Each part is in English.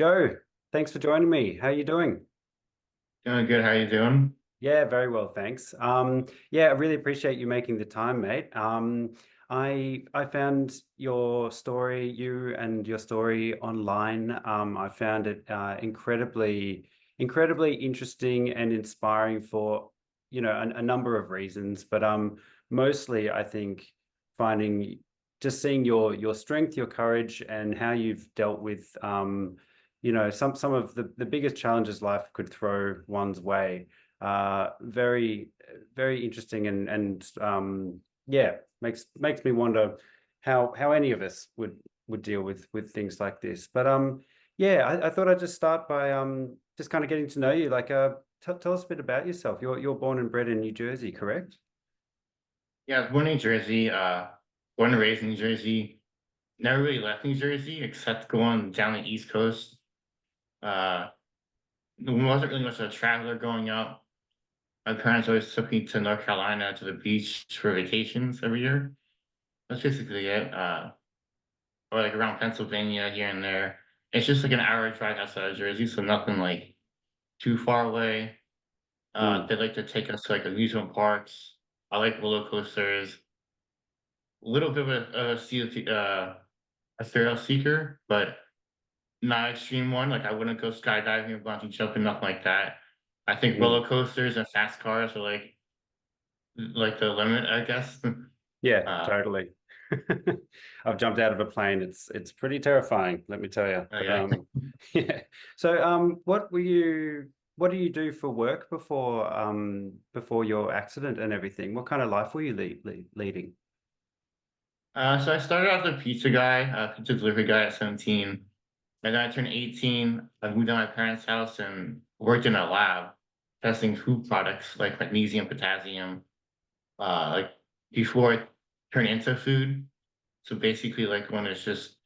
Joe, thanks for joining me. How are you doing? Doing good. How you doing? Yeah, very well, thanks. Yeah, I really appreciate you making the time, mate. I found your story, you and your story online. I found it incredibly interesting and inspiring for, a number of reasons. But mostly I think finding just seeing your strength, your courage, and how you've dealt with some of the biggest challenges life could throw one's way. Very, very interesting and yeah, makes me wonder how any of us would deal with things like this. But yeah, I thought I'd just start by just kind of getting to know you. Like tell us a bit about yourself. You're born and bred in New Jersey, correct? Yeah, I was born in New Jersey. Born and raised in New Jersey. Never really left New Jersey except going down the East Coast. Uh, wasn't really much of a traveler growing up. My parents always took me to North Carolina to the beach for vacations every year. That's basically it. Or like around Pennsylvania here and there. It's just like an hour drive outside of Jersey, so nothing like too far away. Mm. They like to take us to like amusement parks. I like roller coasters. Little bit of a thrill seeker, but not extreme one. Like I wouldn't go skydiving or bungee jumping, nothing like that. I think Mm. roller coasters and fast cars are like the limit, I guess. Yeah, uh, totally. I've jumped out of a plane. It's pretty terrifying, let me tell you. But yeah. yeah. So what do you do for work before your accident and everything? What kind of life were you leading? So I started off as a pizza guy, pizza delivery guy at 17. And then I turned 18. I moved to my parents' house and worked in a lab testing food products like magnesium, potassium, like before it turned into food. So basically, like when it's just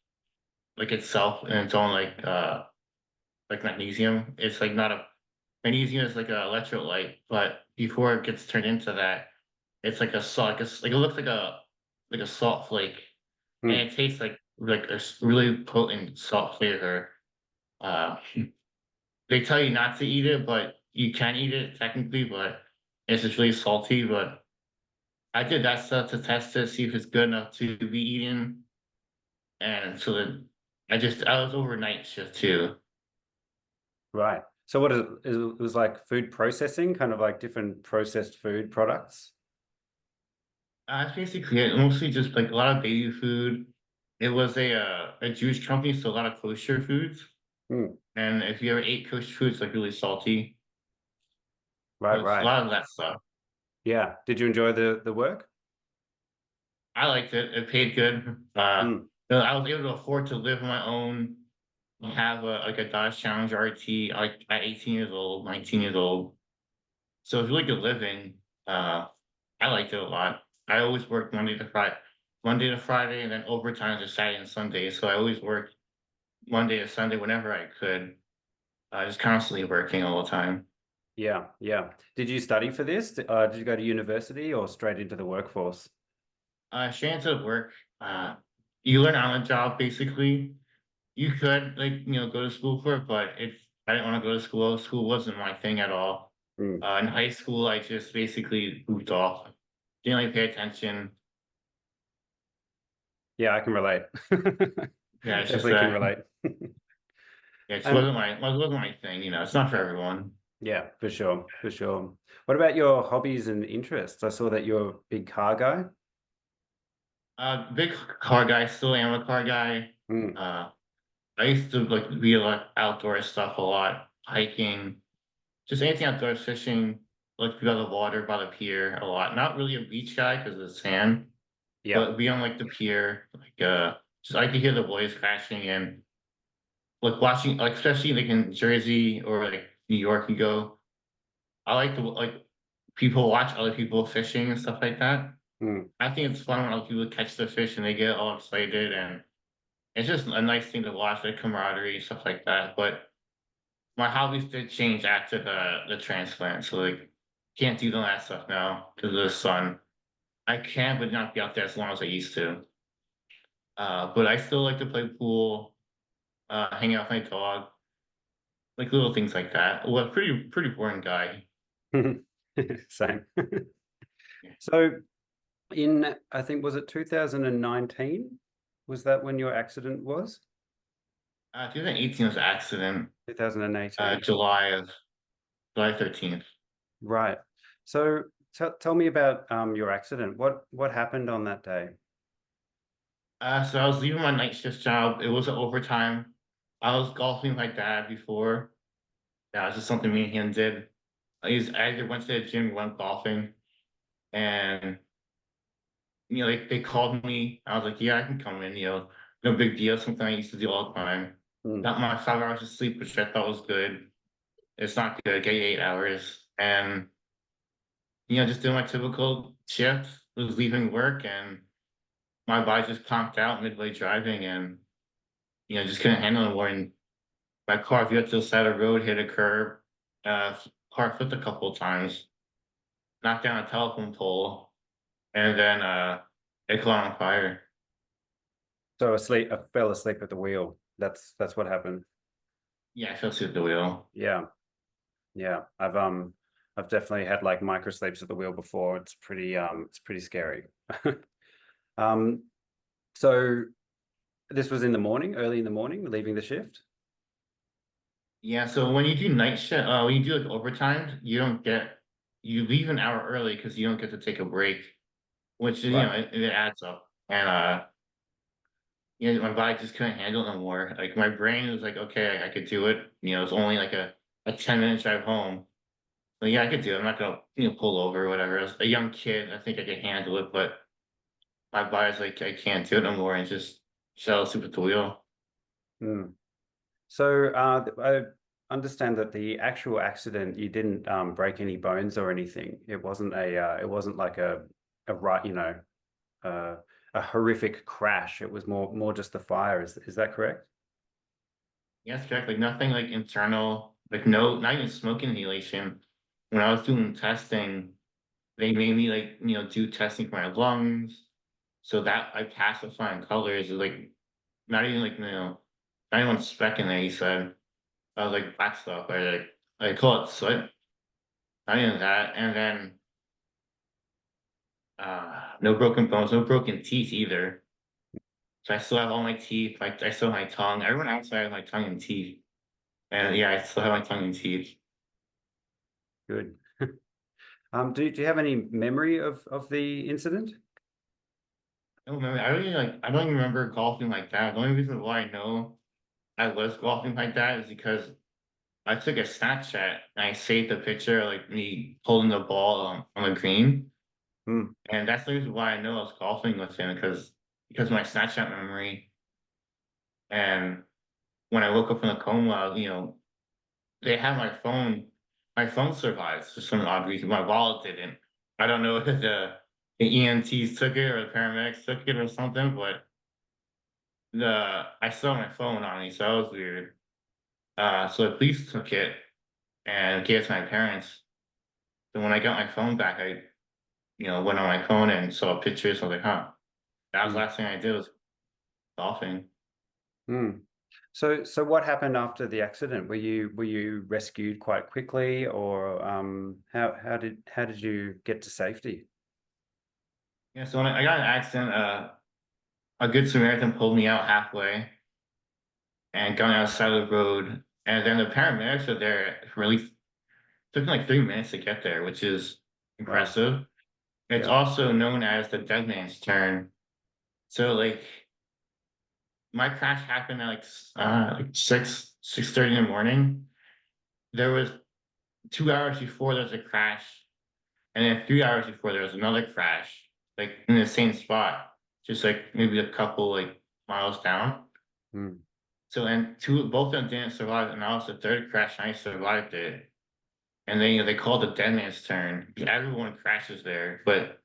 like itself and its own like magnesium, it's like not a magnesium is like an electrolyte, but before it gets turned into that, it's like a salt, like it looks like a salt flake, and Hmm. it tastes like really potent salt flavor. Uh, they tell you not to eat it, but you can eat it technically, but it's just really salty. But I did that stuff to test it, see if it's good enough to be eaten. And so then I was overnight shift too. Right. So what is it? It was like food processing, kind of like different processed food products? It's basically it, mostly just like a lot of baby food. It was a Jewish company, so a lot of kosher foods. Hmm. And if you ever ate kosher foods, like really salty. So Right, it's a right. lot of that stuff. Yeah. Did you enjoy the work? I liked it. It paid good. Hmm. I was able to afford to live on my own, have a Dodge Challenger RT like at 18 years old, 19 years old. So it's really good living. Uh, I liked it a lot. I always worked Monday to Friday, and then overtime to Saturday and Sunday. So I always worked Monday to Sunday whenever I could. Just constantly working all the time. Yeah, yeah. Did you study for this? Did you go to university or straight into the workforce? Straight into work. Uh, you learn on the job basically. You could like go to school for it, but if I didn't want to go to school, school wasn't my thing at all. Hmm. In high school, I just basically goofed off. Didn't really pay attention. Yeah, I can relate. Yeah, it's just Definitely can relate. yeah, it just And wasn't my thing. It's not for everyone. yeah, for sure, for sure. What about your hobbies and interests? I saw that you're a big car guy. Big car guy, still am a car guy. Hmm. Uh, I used to like be like outdoor stuff a lot, hiking, just anything outdoors, fishing, like by the water, by the pier a lot. Not really a beach guy because of the sand, Yeah. but be on like the pier, just I like to hear the waves crashing and like watching, like especially like in Jersey or like New York, you go. I like to like people watch other people fishing and stuff like that. Hmm. I think it's fun when other people catch the fish and they get all excited, and it's just a nice thing to watch, like camaraderie stuff like that. But my hobbies did change after the transplant, so like can't do the that stuff now because of the sun. I can, but not be out there as long as I used to. But I still like to play pool, hang out with my dog. like little things like that. Well, pretty boring guy. Same. Yeah. So in, I think, was it 2019? Was that when your accident was? 2018 was an accident. 2018. July 13th. Right. So tell me about your accident. What happened on that day? So I was leaving my night shift job. It wasn't overtime. I was golfing with my dad before. That was just something me and him did. I either went to the gym, went golfing, and they called me. I was like, yeah, I can come in. No big deal. Something I used to do all the time. Mm, Got my 5 hours of sleep, which I thought was good. It's not good. Get 8 hours, and just doing my typical shift. Was leaving work, and my body just conked out midway driving, and just couldn't handle it more. And my car veered to the side of the road, hit a curb, uh, car flipped a couple of times, knocked down a telephone pole, and then it caught on fire. so I fell asleep at the wheel. That's what happened. Yeah, I fell asleep at the wheel. Yeah. Yeah. I've definitely had like micro sleeps at the wheel before. It's pretty scary. Um, so this was in the morning, early in the morning, leaving the shift. Yeah, so when you do night shift, when you do like overtime, you leave an hour early because you don't get to take a break, which is Right. it adds up. And my body just couldn't handle it no more. Like my brain was like, okay, I could do it. It's only like a 10 minute drive home. But yeah, I could do it. I'm not gonna pull over or whatever. As a young kid, I think I could handle it, but my body's like, I can't do it no more, and just fell asleep at the wheel. Mm. So I understand that the actual accident, you didn't break any bones or anything. It wasn't like a right, uh, a horrific crash. It was more just the fire. Is that correct? Yes, correct. Like nothing like internal, like no, not even smoke inhalation. When I was doing testing, they made me like, do testing for my lungs. So that I passed with flying colors. Like not even like, not even one speck in there, he said. I was like black stuff. I call it soot. Not even that. And then no broken bones, no broken teeth either. So I still have all my teeth. Like I still have my tongue. Everyone outside has my tongue and teeth. And yeah, I still have my tongue and teeth. Good. Do you have any memory of the incident? I don't remember. I don't even remember golfing like that. The only reason why I know I was golfing like that is because I took a Snapchat and I saved the picture of like me holding the ball on the green. Hmm. And that's the reason why I know I was golfing with him because of my Snapchat memory. And when I woke up from the coma, they had my phone. My phone survived for some odd reason. My wallet didn't. I don't know if the EMTs took it or the paramedics took it or something, but I saw my phone on me, so that was weird. So the police took it and gave it to my parents. So when I got my phone back, I went on my phone and saw pictures. I was like, huh, that was the Hmm. last thing I did was golfing. Hmm. So what happened after the accident? Were you rescued quite quickly, or how did you get to safety? Yeah, so when I got in an accident, a good Samaritan pulled me out halfway and got me outside of the road. And then the paramedics were there really took me like 3 minutes to get there, which is Wow. impressive. It's Yeah. also known as the dead man's turn. So like my crash happened at like 6:30 in the morning. There was 2 hours before there was a crash, and then 3 hours before there was another crash, like in the same spot, just like maybe a couple like miles down. Hmm. So and both of them didn't survive, and I was the third crash, and I survived it. And then they called the dead man's turn. Everyone crashes there, but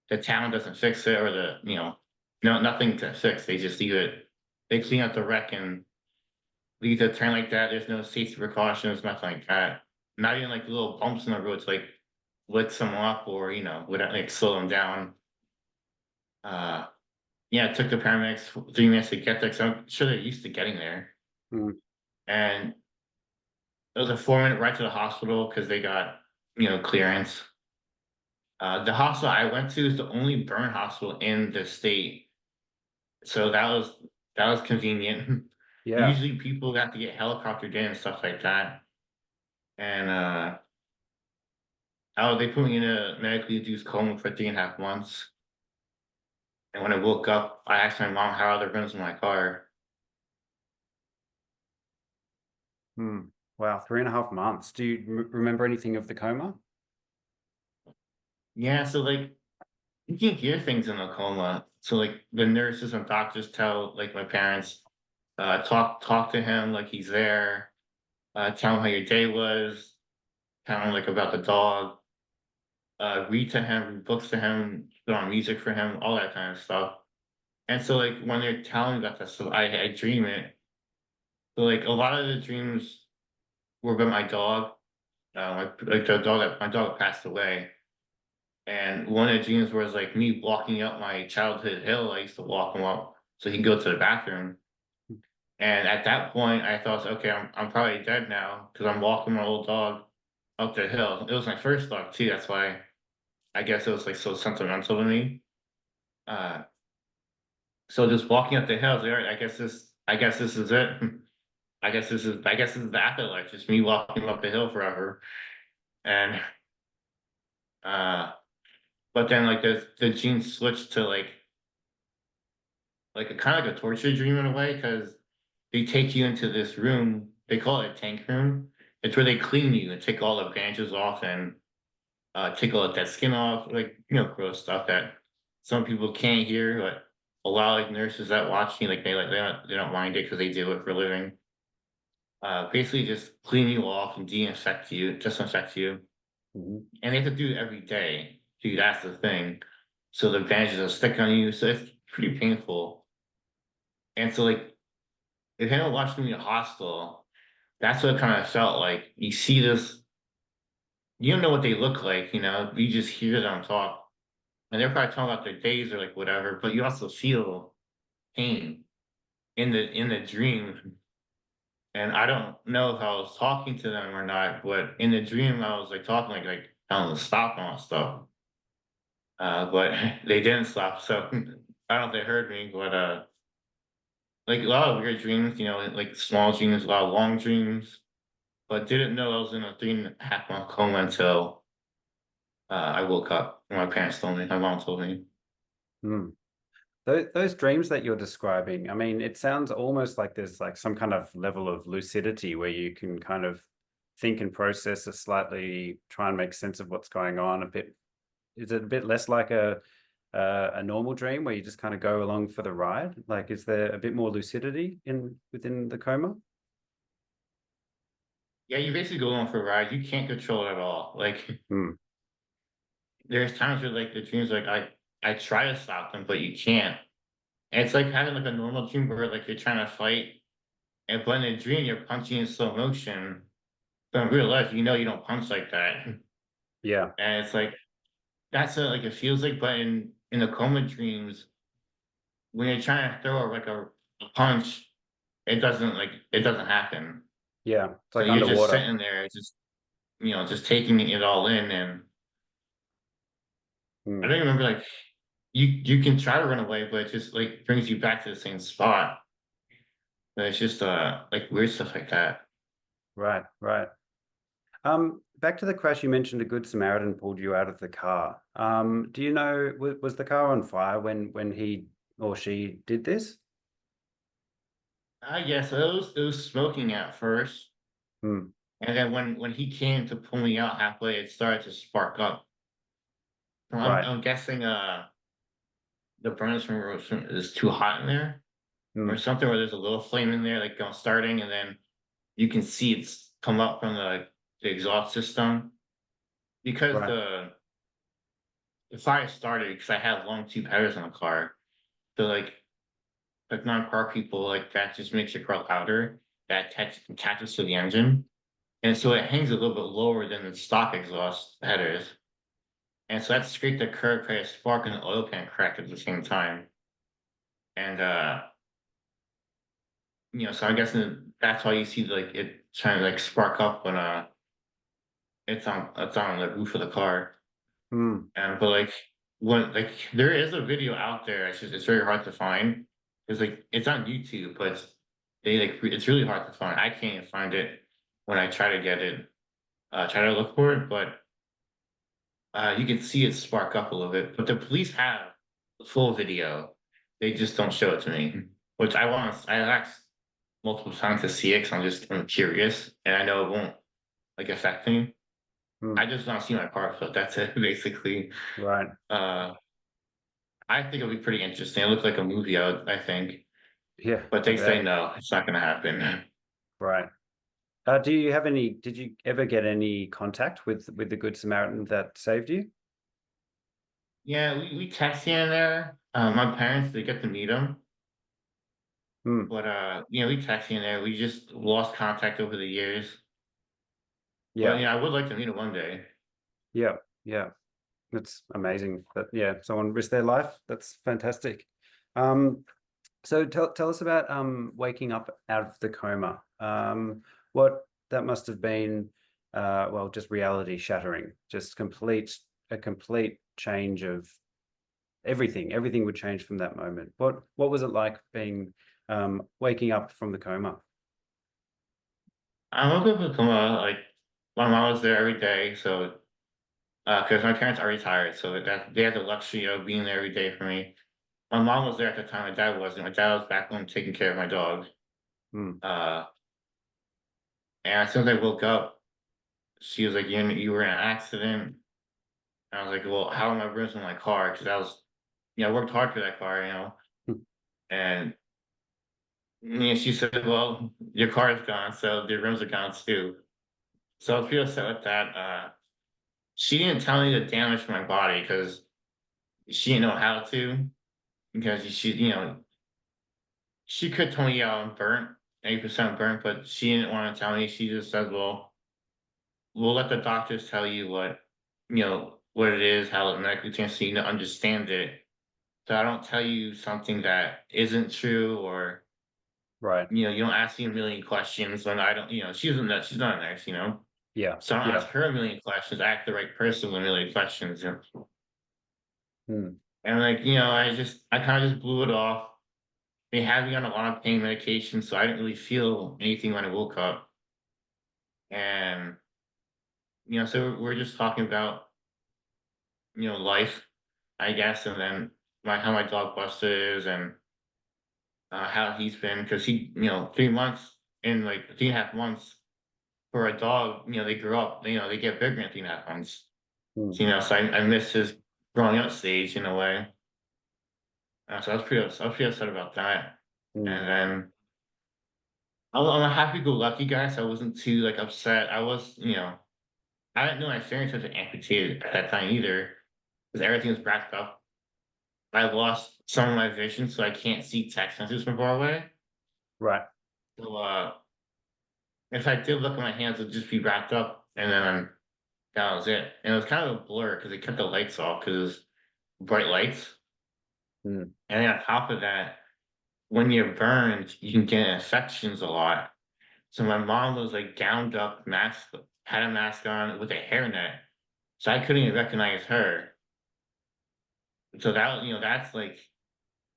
the town doesn't fix it, or no nothing to fix. They just leave it. They clean up the wreck and leave the turn like that. There's no safety precautions, nothing like that. Not even like little bumps in the road to like lick them up or without like slow them down. Uh, yeah, it took the paramedics 3 minutes to get there. So I'm sure they're used to getting there. Hmm. And It was a 4 minute ride to the hospital because they got, clearance. The hospital I went to is the only burn hospital in the state, so that was convenient. Yeah. Usually people have to get helicoptered in and stuff like that. And they put me in a medically induced coma for 3.5 months. And when I woke up, I asked my mom how other runs in my car. Hmm. Wow, 3.5 months. Do you remember anything of the coma? Yeah, so like you can hear things in a coma. So like the nurses and doctors tell like my parents, talk to him like he's there, tell him how your day was, tell him like about the dog, read to him, read books to him, put on music for him, all that kind of stuff. And so like when they're telling me about that stuff, I dream it. So like a lot of the dreams were about my dog, like the dog that my dog passed away. And one of the dreams was like me walking up my childhood hill. I used to walk him up so he can go to the bathroom. And at that point, I thought, okay, I'm probably dead now because I'm walking my old dog up the hill. It was my first dog too. That's why I guess it was like so sentimental to me. Uh, so just walking up the hill, I was like, all right, I guess this is it. I guess this is the afterlife. Just me walking up the hill forever. And uh, but then like the gene switched to like a kind of like a torture dream in a way because they take you into this room. They call it a tank room. It's where they clean you and take all the bandages off and take all the dead skin off, like gross stuff that some people can't hear. But a lot of like nurses that watch me, like they don't mind it because they do it for a living. Basically, just clean you off and disinfect you, Mhm. and they have to do it every day. Dude, that's the thing. So the bandages will stick on you, so it's pretty painful. And so like if anyone watched me in a hostel, that's what it kind of felt like. You see this, you don't know what they look like, you just hear them talk. And they're probably talking about their days or like whatever, but you also feel pain in the dream. And I don't know if I was talking to them or not, but in the dream I was like talking like I don't know, stop and all that stuff. But they didn't stop, so I don't know if they heard me, but like a lot of weird dreams, like small dreams, a lot of long dreams, but didn't know I was in a 3.5 month coma until I woke up. My parents told me, my mom told me. Hmm. Those dreams that you're describing, I mean, it sounds almost like there's like some kind of level of lucidity where you can kind of think and process a slightly, try and make sense of what's going on a bit. Is it a bit less like a normal dream where you just kind of go along for the ride? Like, is there a bit more lucidity in within the coma? Yeah, you basically go on for a ride. You can't control it at all. Like Hmm. there's times where like the dreams like I try to stop them, but you can't. And it's like having like a normal dream where like you're trying to fight, and but in a dream you're punching in slow motion. But in real life, you don't punch like that. Yeah. And it's like that's what like it feels like, but in the coma dreams, when you're trying to throw like a punch, it doesn't happen. Yeah. It's So like you're just underwater. sitting there, just taking it all in. And I Hmm. don't remember like you can try to run away, but it just like brings you back to the same spot. But it's just like weird stuff like that. Right. Right. Back to the crash, you mentioned a good Samaritan pulled you out of the car. Do you know, was the car on fire when he or she did this? I guess it was smoking at first, Hmm. and then when he came to pull me out halfway, it started to spark up. So I'm Right. I'm guessing the furnace room is too hot in there or Hmm. something, where there's a little flame in there, like starting, and then you can see it's come up from the exhaust system because Right. the fire started because I had long tube headers in the car. So like non-car people, like that just makes your car louder. That attaches to the engine, and so it hangs a little bit lower than the stock exhaust headers. And so that scraped the curb, created a spark, and the oil pan cracked at the same time. And so I guess that's why you see like it trying to like spark up when it's on the roof of the car. Mm, And but like when like there is a video out there, it's very hard to find. It's like it's on YouTube, but it's really hard to find. I can't even find it when I try to get it, try to look for it, but you can see it spark up a little bit. But the police have the full video. They just don't show it to me, which I asked multiple times to see it because I'm curious and I know it won't like affect me. I mm, just want to see my part, so that's it basically. right. Uh, I think it'll be pretty interesting. It looked like a movie, I think, Yeah, but I they say bet. no, it's not going to happen. Right. Did you ever get any contact with the Good Samaritan that saved you? Yeah, we text here and there. My parents they get to meet him, Mm, but we text here and there. We just lost contact over the years. But yeah, yeah, I would like to meet him one day. yeah, yeah. That's amazing. That yeah, someone risked their life. That's fantastic. Um, so tell us about waking up out of the coma. What that must have been well, just reality shattering, just a complete change of everything. Everything would change from that moment. What was it like being waking up from the coma? I'm a bit of a like my mom was there every day, so because my parents are retired, so that they had the luxury of being there every day for me. My mom was there at the time. My dad wasn't. My dad was back home taking care of my dog. Mm, Uh, and as soon as I woke up, she was like, "You were in an accident." And I was like, "Well, how am I rims in my car?" Because I worked hard for that car, mm, And she said, "Well, your car is gone, so the rims are gone too." So I was pretty upset with that. She didn't tell me the damage to my body because she didn't know how to. Because she could tell me, "Yeah, I'm burnt, 80% burnt," but she didn't want to tell me. She just said, "Well, we'll let the doctors tell you what it is, how it medically changes, so you to understand it. So I don't tell you something that isn't true, or right. you don't ask me a million questions when I don't. She's not a nurse. Yeah. So I don't Yeah. ask her a million questions. I ask the right person with a million questions. Mm, And I kind of just blew it off. They had me on a lot of pain medication, so I didn't really feel anything when I woke up. And so we're just talking about life, I guess, and then how my dog Buster is, and how he's been, because 3 months, in like 3.5 months for a dog, they grow up, they get bigger in 3.5 months. mm, So I miss his growing up stage in a way. So I was pretty upset about that. mm, And then I'm a happy-go-lucky guy, so I wasn't too like upset. I didn't know my fingertips were amputated at that time either, because everything was wrapped up. I lost some of my vision, so I can't see text messages from far away. right. So if I did look at my hands, it'd just be wrapped up, and then that was it. And it was kind of a blur because they kept the lights off because it was bright lights. Mm, And then on top of that, when you're burned, you can get infections a lot. So my mom was like gowned up, had a mask on with a hairnet, so I couldn't even recognize her. So that's like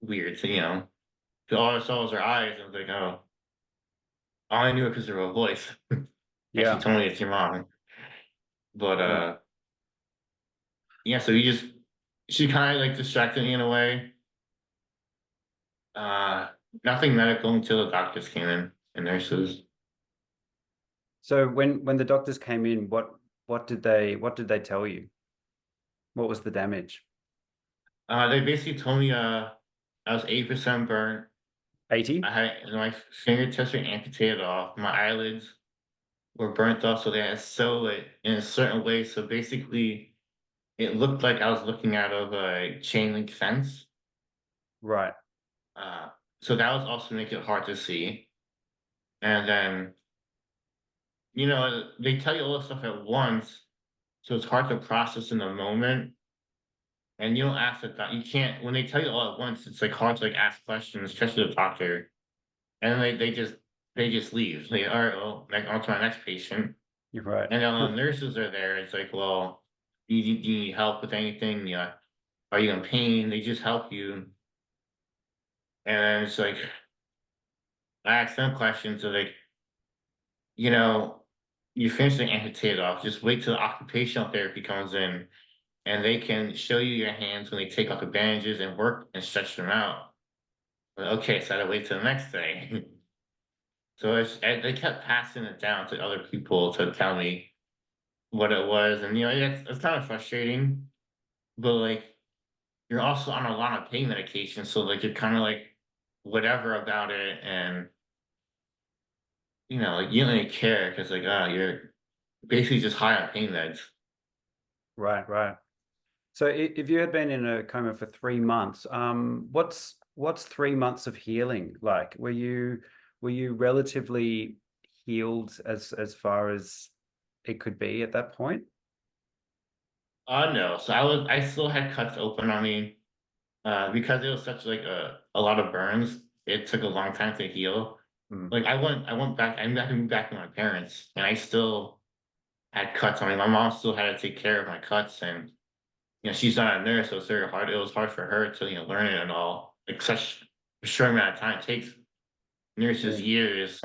weird. So 'cause all I saw was her eyes. I was like, oh, all I knew because of her voice, and she yeah. told me it's your mom. But Yeah. yeah, so she kind of like distracted me in a way. Uh, Nothing medical until the doctors came in and nurses. So when the doctors came in, what did they tell you? What was the damage? They basically told me I was 8% burnt. 80? I had my fingertips were amputated off. My eyelids were burnt off, so they had to sew it in a certain way. So basically, it looked like I was looking out of a chain link fence. Right. Uh, so that was also make it hard to see. And then they tell you all this stuff at once, so it's hard to process in the moment. And you don't ask the doc you can't when they tell you all at once, it's, like, hard to, like, ask questions, especially the doctor. and then they just leave. They all right, well, like on to my next patient. You're right. And then when the nurses are there, it's like, well, do you need help with anything? Yeah, are you in pain? They just help you. And then it's like I ask them questions of like, you know, you finish the amputated off, just wait till the occupational therapy comes in and they can show you your hands when they take off the bandages and work and stretch them out. But, okay, so I gotta wait till the next day. So and they kept passing it down to other people to tell me what it was. And it's kind of frustrating, but like you're also on a lot of pain medication, so like you're kind of like whatever about it, and like you don't really care because like you're basically just high on pain meds. Right, right. So if you had been in a coma for 3 months, what's 3 months of healing like? Were you relatively healed as far as it could be at that point? No, so I still had cuts open on me because it was such like a lot of burns. It took a long time to heal. Mm. Like I went back. I moved back to my parents, and I still had cuts on me. My mom still had to take care of my cuts, and she's not a nurse, so it's very hard. It was hard for her to learn it and all. Like such a short amount of time. It takes nurses Yeah. years,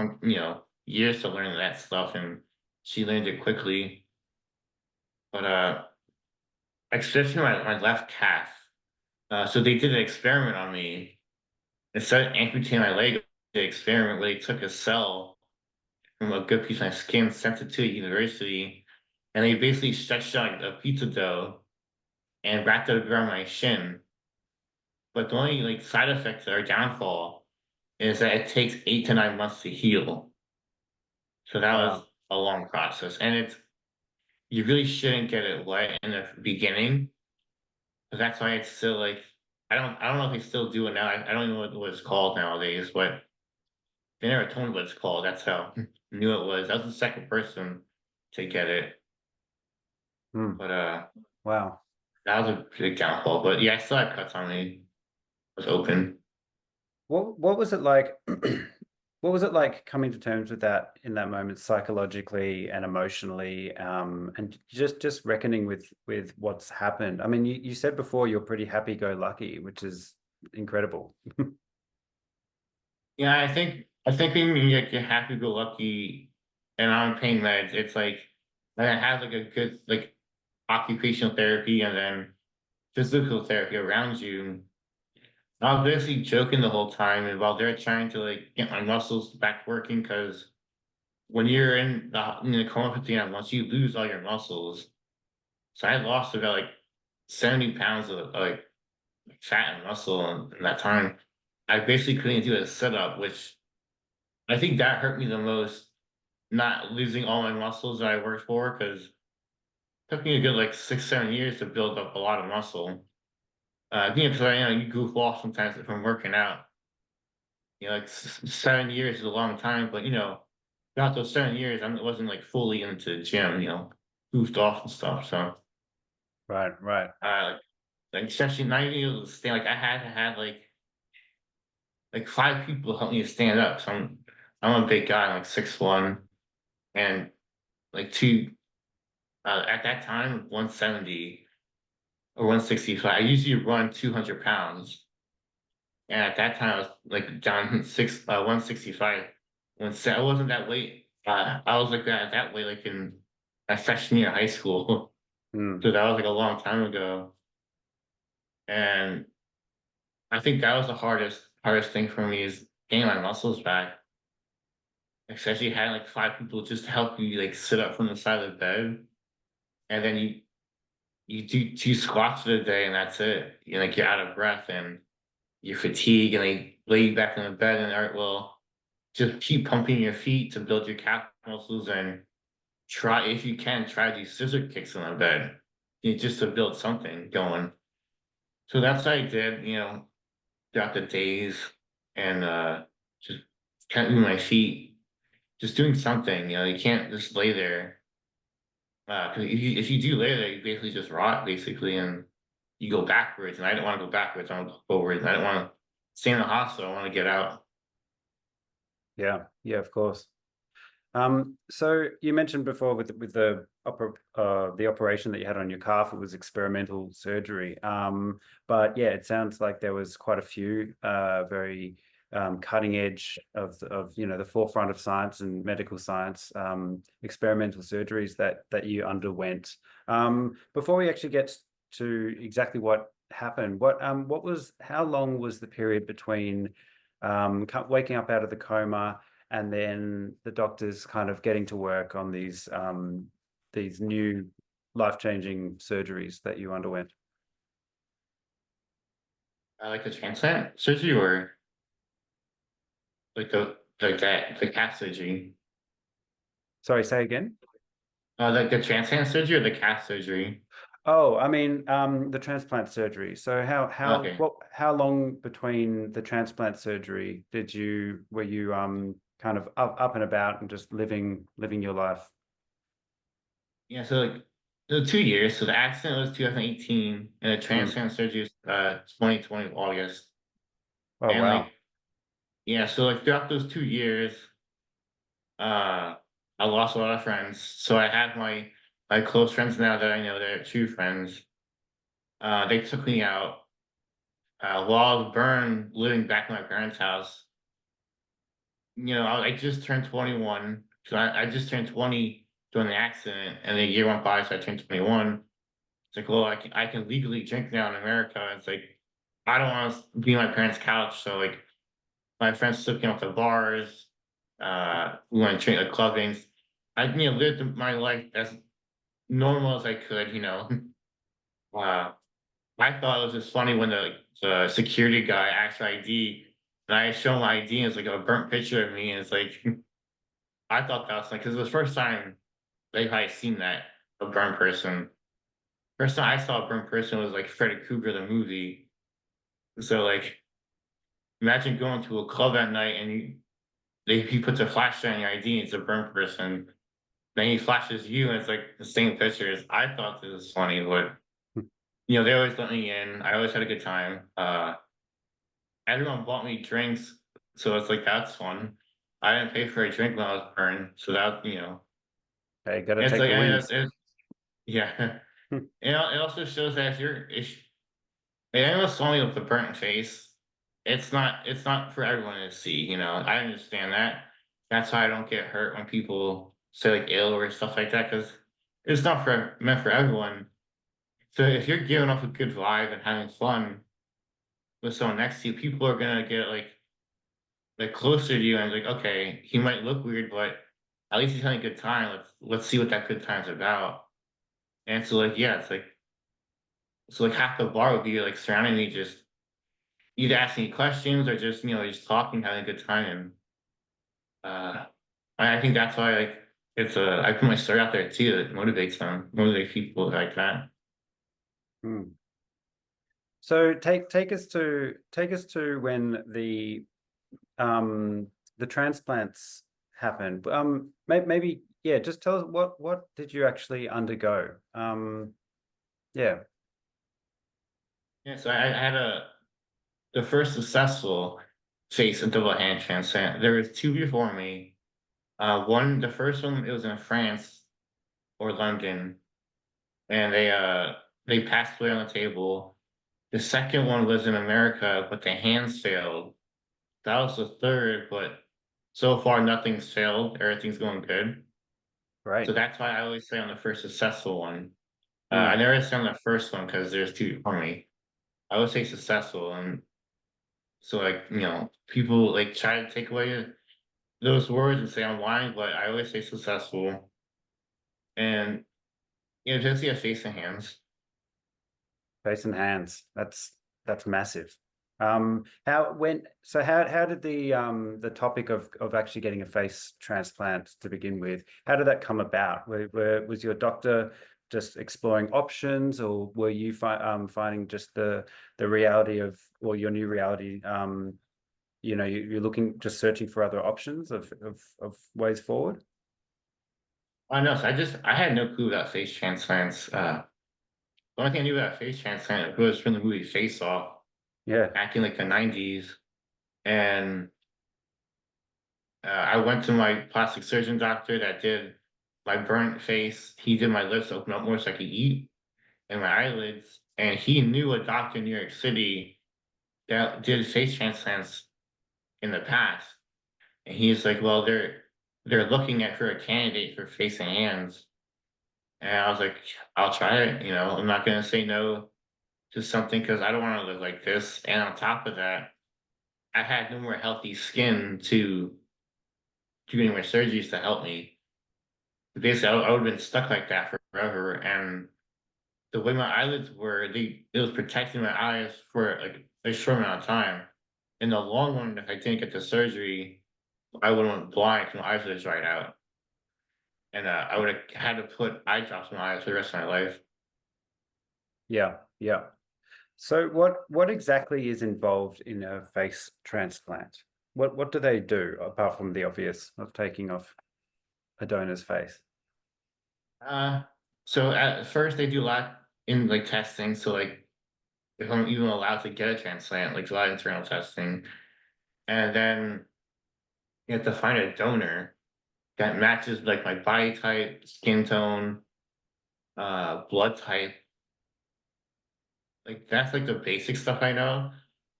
years to learn that stuff, and she learned it quickly. But especially my left calf. So they did an experiment on me. Instead of amputating my leg, the experiment where they took a cell from a good piece of my skin, sent it to a university, and they basically stretched out a pizza dough and wrapped it around my shin. But the only like side effect or downfall is that it takes 8 to 9 months to heal. So that was Wow. a long process, and you really shouldn't get it wet in the beginning. 'Cause that's why it's still like I don't know if they still do it now. I don't know what it's called nowadays, but they never told me what it's called. That's how new it was. I was the second person to get it, Mm. but Wow. that was a big downfall. But yeah, I still had cuts on me. It was open. What was it like? What was it like coming to terms with that in that moment, psychologically and emotionally, and just reckoning with what's happened? I mean, you said before you're pretty happy-go-lucky, which is incredible. Yeah, I think when you get happy go lucky and on pain meds, it's like I have like a good like occupational therapy and then physical therapy around you. I was basically joking the whole time and while they're trying to like get my muscles back working because when you're in the coma for 3 months, you lose all your muscles. So I lost about like 70 pounds of like fat and muscle in that time. I basically couldn't do a sit up, which I think that hurt me the most, not losing all my muscles that I worked for, because it took me a good like 6, 7 years to build up a lot of muscle. Because you goof off sometimes from working out. Like 7 years is a long time, but throughout those 7 years, I wasn't like fully into the gym. Goofed off and stuff. So, Right, right. like especially not even able to stand. Like I had to have like five people help me to stand up. So I'm a big guy, I'm like 6'1", and like two at that time 170 or 165. I usually run 200 pounds, and at that time I was like down 165. I wasn't that weight. I was like that weight like in my freshman year of high school. Mm. So that was like a long time ago, and I think that was the hardest thing for me is getting my muscles back. Especially having like five people just to help you like sit up from the side of the bed, and then you do two squats for the day, and that's it. You're out of breath and you're fatigued, and they lay you back in the bed, and all right, well, just keep pumping your feet to build your calf muscles, and try if you can try to do scissor kicks on the bed, just to build something going. So that's what I did, throughout the days, and just kind of move my feet, just doing something. You can't just lay there. 'Cause if you do lay there, you basically just rot, basically, and you go backwards. And I don't want to go backwards. I want to go forwards. And I don't want to stay in the hospital. I want to get out. Yeah, yeah, of course. So you mentioned before with the operation that you had on your calf, it was experimental surgery. But yeah, it sounds like there was quite a few very cutting edge of the forefront of science and medical science experimental surgeries that you underwent. Before we actually get to exactly what happened, what was how long was the period between waking up out of the coma and then the doctors kind of getting to work on these new life-changing surgeries that you underwent? I like the transplant surgery or like the calf surgery. Sorry, say again. Like the transplant surgery or the calf surgery. Oh, I mean, the transplant surgery. So Okay. how long between the transplant surgery were you kind of up and about and just living your life? Yeah, so like the 2 years. So the accident was 2018 and the Mm. transplant surgery was 2020 August. Oh, And wow. like yeah, so like throughout those 2 years, uh I lost a lot of friends. So I have my close friends now that I know they're true friends. They took me out while I was burned living back in my parents' house. I just turned 21. So I just turned 20 during the accident, and a year went by, so I turned 21. It's like, well, I can legally drink now in America. It's like I don't want to be on my parents' couch, so like my friends took me off the bars. We went to drink like clubbing. I lived my life as normal as I could. Uh, I thought it was just funny when the security guy asked for ID, and I show my ID, and it's like a burnt picture of me, and it's like I thought that was like because it was the first time they probably seen that a burnt person. First time I saw a burnt person was like Freddy Krueger the movie. So like imagine going to a club at night and he puts a flashlight on your ID and it's a burnt person. Then he flashes you and it's like the same pictures. I thought this was funny, but they always let me in. I always had a good time. Everyone bought me drinks, so it's like that's fun. I didn't pay for a drink when I was burned, so Hey, got to it's take like the wins. yeah. It also shows that if anyone saw me with a burnt face, it's not for everyone to see. I understand that. That's why I don't get hurt when people say like ill or stuff like that because it's not for meant for everyone. So if you're giving off a good vibe and having fun with someone next to you, people are gonna get like closer to you and like, okay, he might look weird, but at least he's having a good time. Let's see what that good time's about. And so like yeah, it's like half the bar would be like surrounding me, just either asking me questions or just talking, having a good time. And uh, I think that's why like I put my story out there too. It motivates them, motivate people like that. Hmm. So take us to when um the transplants happened. Maybe yeah, just tell us what did you actually undergo? Yeah, Yeah, so I had the first successful face and double hand transplant. There was two before me. The first one it was in France or London, and they passed away on the table. The second one was in America, but the hands failed. That was the third, but so far nothing's failed. Everything's going good. So great. that's why I always say on the first successful one. I Hmm. never say on the first one because there's two for me. I would say successful, and so like people like try to take away those words and say I'm lying, but I always say successful, and just see a face and hands. Face and hands. That's massive. How did the topic of actually getting a face transplant to begin with? How did that come about? Was your doctor just exploring options, or were you finding just the reality of or your new reality? You're looking just searching for other options of ways forward. I know. So I had no clue about face transplants. The only thing I knew about face transplant was from the movie Face Off Yeah, back in like the '90s, and I went to my plastic surgeon doctor that did my burnt face. He did my lips open up more so I could eat, and my eyelids. And he knew a doctor in New York City that did face transplants in the past. And he's like, "Well, they're looking at for a candidate for face and hands." And I was like, "I'll try it. I'm not gonna say no to something because I don't want to live like this." And on top of that, I had no more healthy skin to do any more surgeries to help me. Basically, I would have been stuck like that forever. And the way my eyelids were, it was protecting my eyes for like a short amount of time. In the long run, if I didn't get the surgery, I would have went blind because my eyes would have dried out, and I would have had to put eye drops in my eyes for the rest of my life. Yeah, yeah. So what exactly is involved in a face transplant? What do they do apart from the obvious of taking off a donor's face? Uh, so at first they do a lot in like testing. So like if I'm even allowed to get a transplant, like a lot of internal testing, and then you have to find a donor that matches like my body type, skin tone, blood type. Like that's like the basic stuff I know.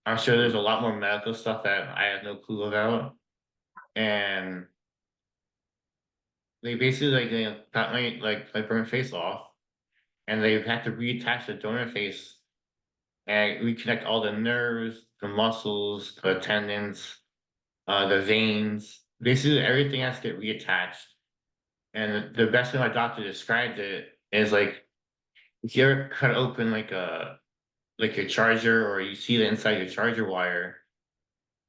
I'm sure there's a lot more medical stuff that I have no clue about. And they basically like cut my burnt face off, and they had to reattach the donor face and reconnect all the nerves, the muscles, the tendons, the veins. Basically, everything has to get reattached. And the best way my doctor described it is like if you ever cut open like your charger or you see the inside your charger wire,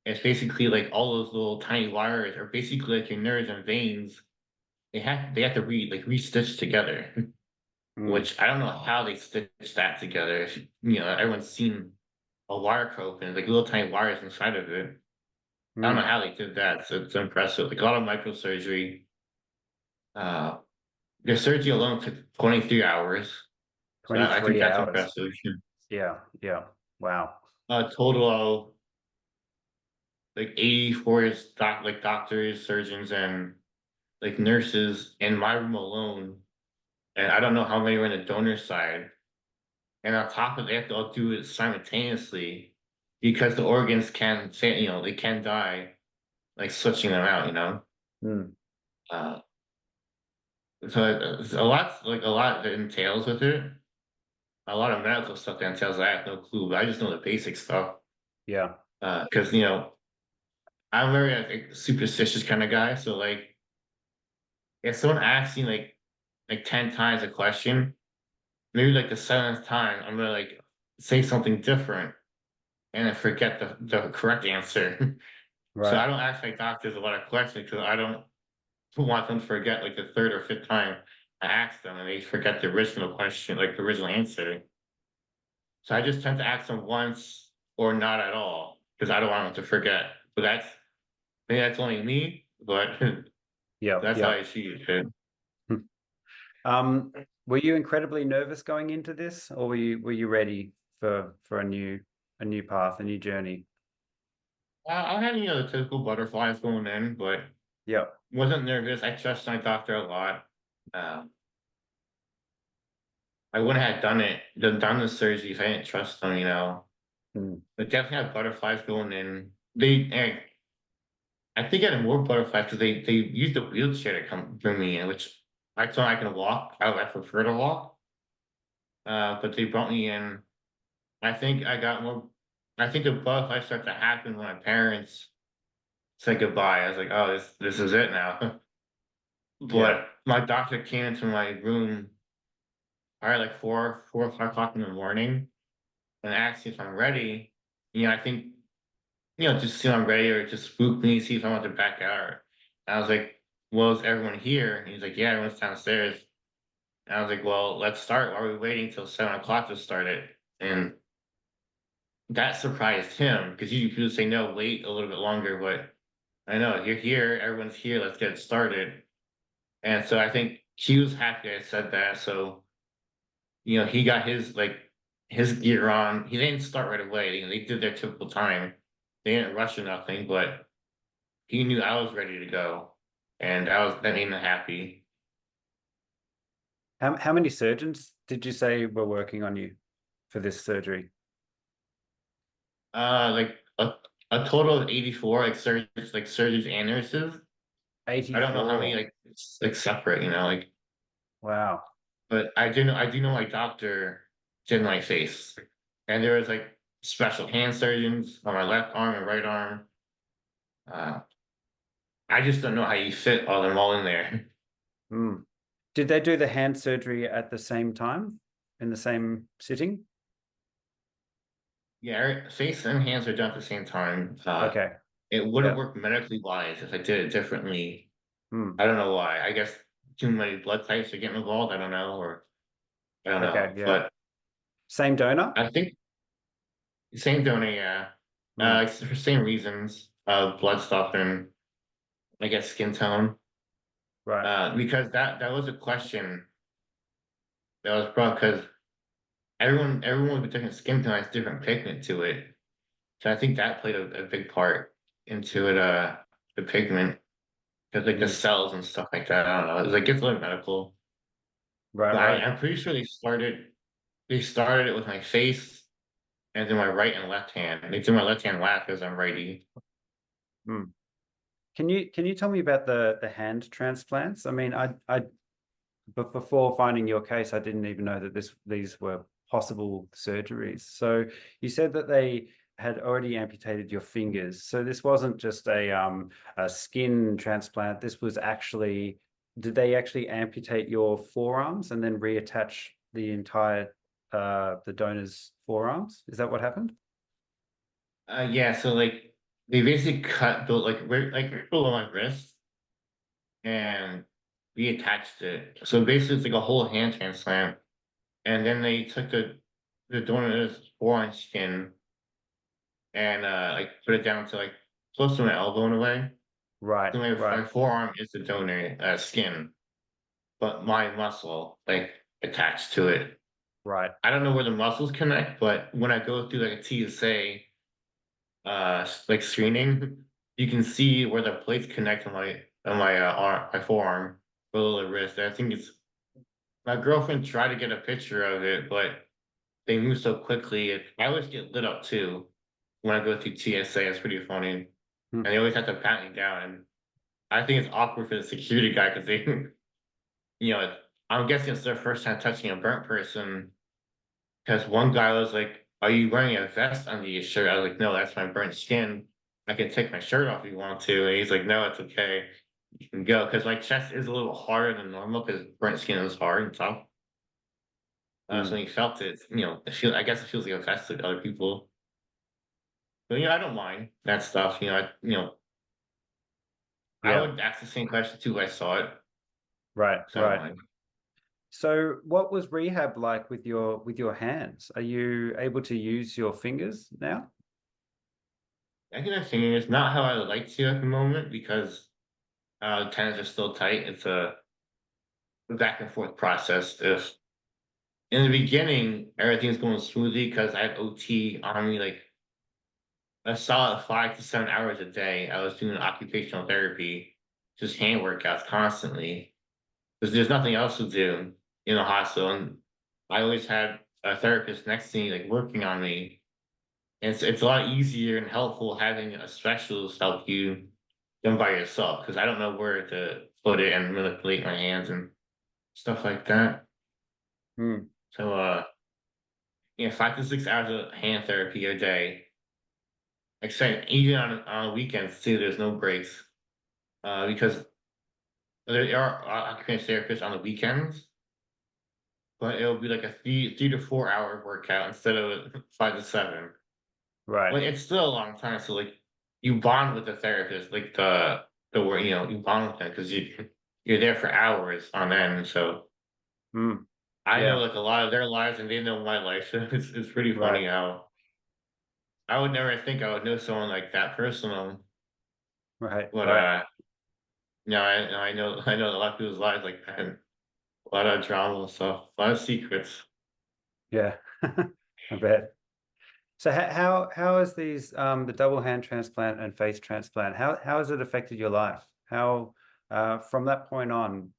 it's basically like all those little tiny wires are basically like your nerves and veins. They have to re-stitch together, Mm, which I don't know how they stitch that together. Everyone's seen a wire rope and like little tiny wires inside of it. I don't know mm. how they did that. So it's impressive. Like a lot of microsurgery. Uh, the surgery alone took 23 hours. So I think 23 that's hours. impressive. Yeah, yeah. Wow. A total of like 84 doctors, surgeons, and like nurses in my room alone. And I don't know how many were in the donor side. And on top of it, they have to all do it simultaneously because the organs can say, they can die, like switching them out. Mm, Uh, so it's a lot that entails with it. A lot of medical stuff that entails. I have no clue, but I just know the basic stuff. yeah. Because I'm very like, superstitious kind of guy. So like, if someone asks me like 10 times a question, maybe like the seventh time, I'm gonna like say something different and then forget the correct answer. So Right. I don't ask my doctors a lot of questions because I don't want them to forget like the third or fifth time I ask them and they forget the original question, like the original answer. So I just tend to ask them once or not at all because I don't want them to forget. But maybe that's only me, but Yeah, that's how yeah. I see it. Um, were you incredibly nervous going into this, or were you ready for a new path, a new journey? I had the typical butterflies going in, but Yeah. wasn't nervous. I trust my doctor a lot. Um, I wouldn't have done the surgery if I didn't trust them. Mm, But definitely had butterflies going in. I think I had more butterflies because they used a wheelchair to come bring me in, which I thought I can walk. I prefer to walk. But they brought me in. I think I got more. I think the butterflies start to happen when my parents said goodbye. I was like, oh, this is it now. yeah. But my doctor came into my room probably like 4 or 5 o'clock in the morning and asked me if I'm ready. I think just see if I'm ready or just spook me, see if I want to back out. And I was like, well, is everyone here? And he's like, yeah, everyone's downstairs. And I was like, well, let's start. Why are we waiting till 7 o'clock to start it? And that surprised him because usually people say, no, wait a little bit longer. But I know you're here, everyone's here, let's get started. And so I think he was happy I said that. So, he got his gear on. He didn't start right away. They did their typical time. They didn't rush or nothing, but he knew I was ready to go, and that made me happy. How many surgeons did you say were working on you for this surgery? Like a total of 84 like surgeons and nurses. I don't know how many 84. like separate, like, Wow. but I do know my doctor did my face, and there was like special hand surgeons on my left arm and right arm. Uh, I just don't know how you fit all them all in there. Hmm. Did they do the hand surgery at the same time in the same sitting? Yeah, face and hands are done at the same time. Okay. It wouldn't Yeah. work medically wise if I did it differently. Hmm. I don't know why. I guess too many blood types are getting involved. I don't know, or I don't Okay. know. Yeah. But Same donor? I think same donor, yeah. Hmm. It's for same reasons, blood stuff and I guess skin tone. Right. Because that was a question that was brought because everyone with different skin tone has different pigment to it. So I think that played a big part into it, the pigment, because like the Hmm. cells and stuff like that. I don't know. It's like it's a little medical. Right. But Right. I'm pretty sure they started it with my face and then my right and left hand. They did my left hand last because I'm righty. Hmm. Can you tell me about the hand transplants? I mean, but before finding your case, I didn't even know that these were possible surgeries. So you said that they had already amputated your fingers. So this wasn't just a skin transplant. This was actually, did they actually amputate your forearms and then reattach the entire the donor's forearms? Is that what happened? Yeah, so like they basically cut the right below my wrist and reattached it. So basically, it's like a whole hand transplant. And then they took the donor's forearm skin and like put it down to like close to my elbow in a way. Right, So my right, forearm is the donor skin, but my muscle like attached to it. right. I don't know where the muscles connect, but when I go through like a TSA like screening, you can see where the plates connect on my arm, my forearm, below the wrist. I think it's my girlfriend tried to get a picture of it, but they move so quickly. I always get lit up too when I go through TSA. It's pretty funny, and Hmm, they always have to pat me down. And I think it's awkward for the security guy because they, you know, I'm guessing it's their first time touching a burnt person. Because one guy was like, "Are you wearing a vest under your shirt?" I was like, "No, that's my burnt skin. I can take my shirt off if you want to." And he's like, "No, it's okay. You can go." Because my chest is a little harder than normal because burnt skin is hard and tough. So hmm. when he felt it, I guess it feels like a vest to other people. But I don't mind that stuff. I Yeah, would ask the same question too if I saw it. right, So I don't right. mind. So what was rehab like with your hands? Are you able to use your fingers now? I think I'm thinking it's not how I would like to at the moment because the tendons are still tight. It's a back and forth process. If in the beginning everything's going smoothly because I had OT on me like a solid 5 to 7 hours a day. I was doing occupational therapy, just hand workouts constantly because there's nothing else to do in a hospital. And I always had a therapist next to me, like working on me. And it's a lot easier and helpful having a specialist help you than by yourself because I don't know where to put it and manipulate my hands and stuff like that. Hmm. So, 5 to 6 hours of hand therapy a day. Except even on weekends too, there's no breaks because there are occupational therapists on the weekends, but it'll be like a 3 to 4 hour workout instead of 5 to 7. Right. But it's still a long time. So like you bond with the therapist, like the word you bond with them because you're there for hours on end. So Hmm. I know Yeah. like a lot of their lives and they know my life. So it's pretty Right. funny how I would never think I would know someone like that personal. Right. But Right. I know I know a lot of people's lives like that. And a lot of drama and stuff, a lot of secrets. Yeah. I bet. So how is these the double hand transplant and face transplant, how has it affected your life? How from that point on,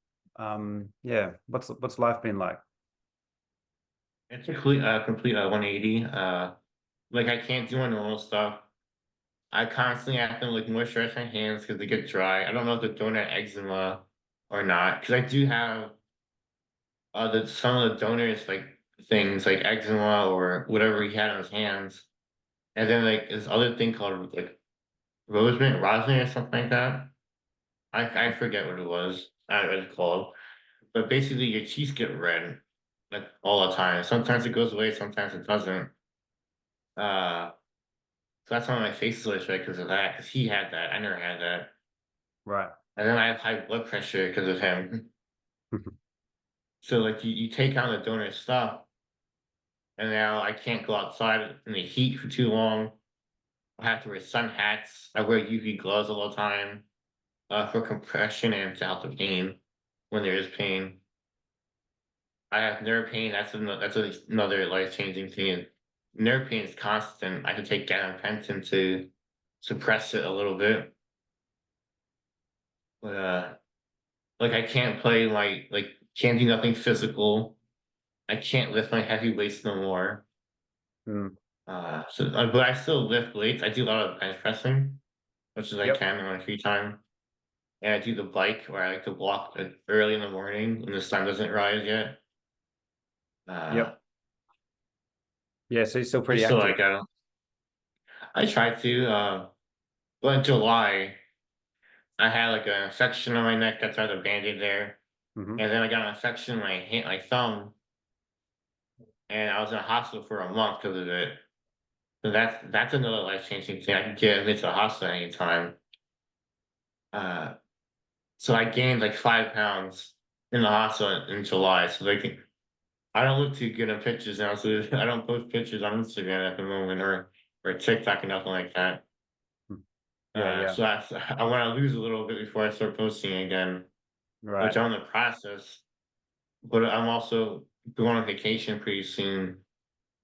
yeah, what's life been like? It's a complete 180. Like I can't do my normal stuff. I constantly have to like moisturize my hands because they get dry. I don't know if the donor had eczema or not because I do have the some of the donors like things like eczema or whatever he had on his hands, and then like this other thing called like rosemary or something like that. I forget what it was. I what it's called, but basically your cheeks get red like all the time. Sometimes it goes away, sometimes it doesn't. Uh, so that's why my face is always red because of that. Because he had that, I never had that, Right. and then I have high blood pressure because of him. So like you take on the donor stuff, and now I can't go outside in the heat for too long. I have to wear sun hats. I wear UV gloves all the time for compression and to help the pain when there is pain. I have nerve pain. That's another life changing thing. Nerve pain is constant. I have to take gabapentin to suppress it a little bit. But like I can't play my like can't do nothing physical. I can't lift my heavy weights no more. Mm. But I still lift weights. I do a lot of bench pressing, much as I Yep. can in my free time. And I do the bike where I like to walk early in the morning when the sun doesn't rise yet. Uh, Yep. Yeah, so you're still pretty just so like active. I try to. But in July, I had like an infection on my neck. That's why the band-aid there. Hmm. And then I got an infection in my hand, my thumb, and I was in a hospital for a month because of it. So that's another life-changing thing. I can get admitted to the hospital anytime. Uh, so I gained like 5 pounds in the hospital in July. So like I don't look too good in pictures now. So I don't post pictures on Instagram at the moment or TikTok or nothing like that. Yeah, yeah. So I want to lose a little bit before I start posting again, which Right. I'm in the process. But I'm also going on vacation pretty soon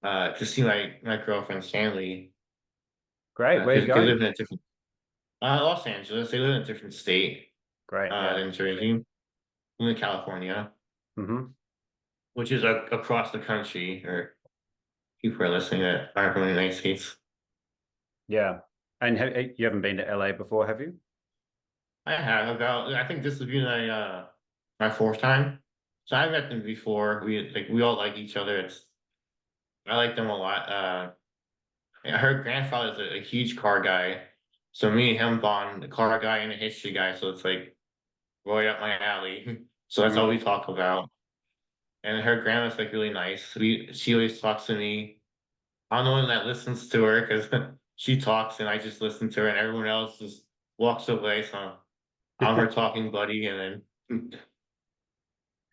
to see my girlfriend's family Great. Where are you because they live going? in a different Los Angeles. They live in a different state Great. Yeah. than Jersey. I'm in California, Hmm. which is across the country. Or people are listening that aren't from the United States. Yeah. And you haven't been to LA before, have you? I have about. I think this will be my fourth time. So I met them before. We all like each other. I like them a lot. Her grandfather's a huge car guy. So me and him bond, the car guy and the history guy. So it's like right up my alley. So that's all Mm. we talk about. And her grandma's like really nice. She always talks to me. I'm the one that listens to her because she talks and I just listen to her, and everyone else just walks away. So I'm her talking buddy, and then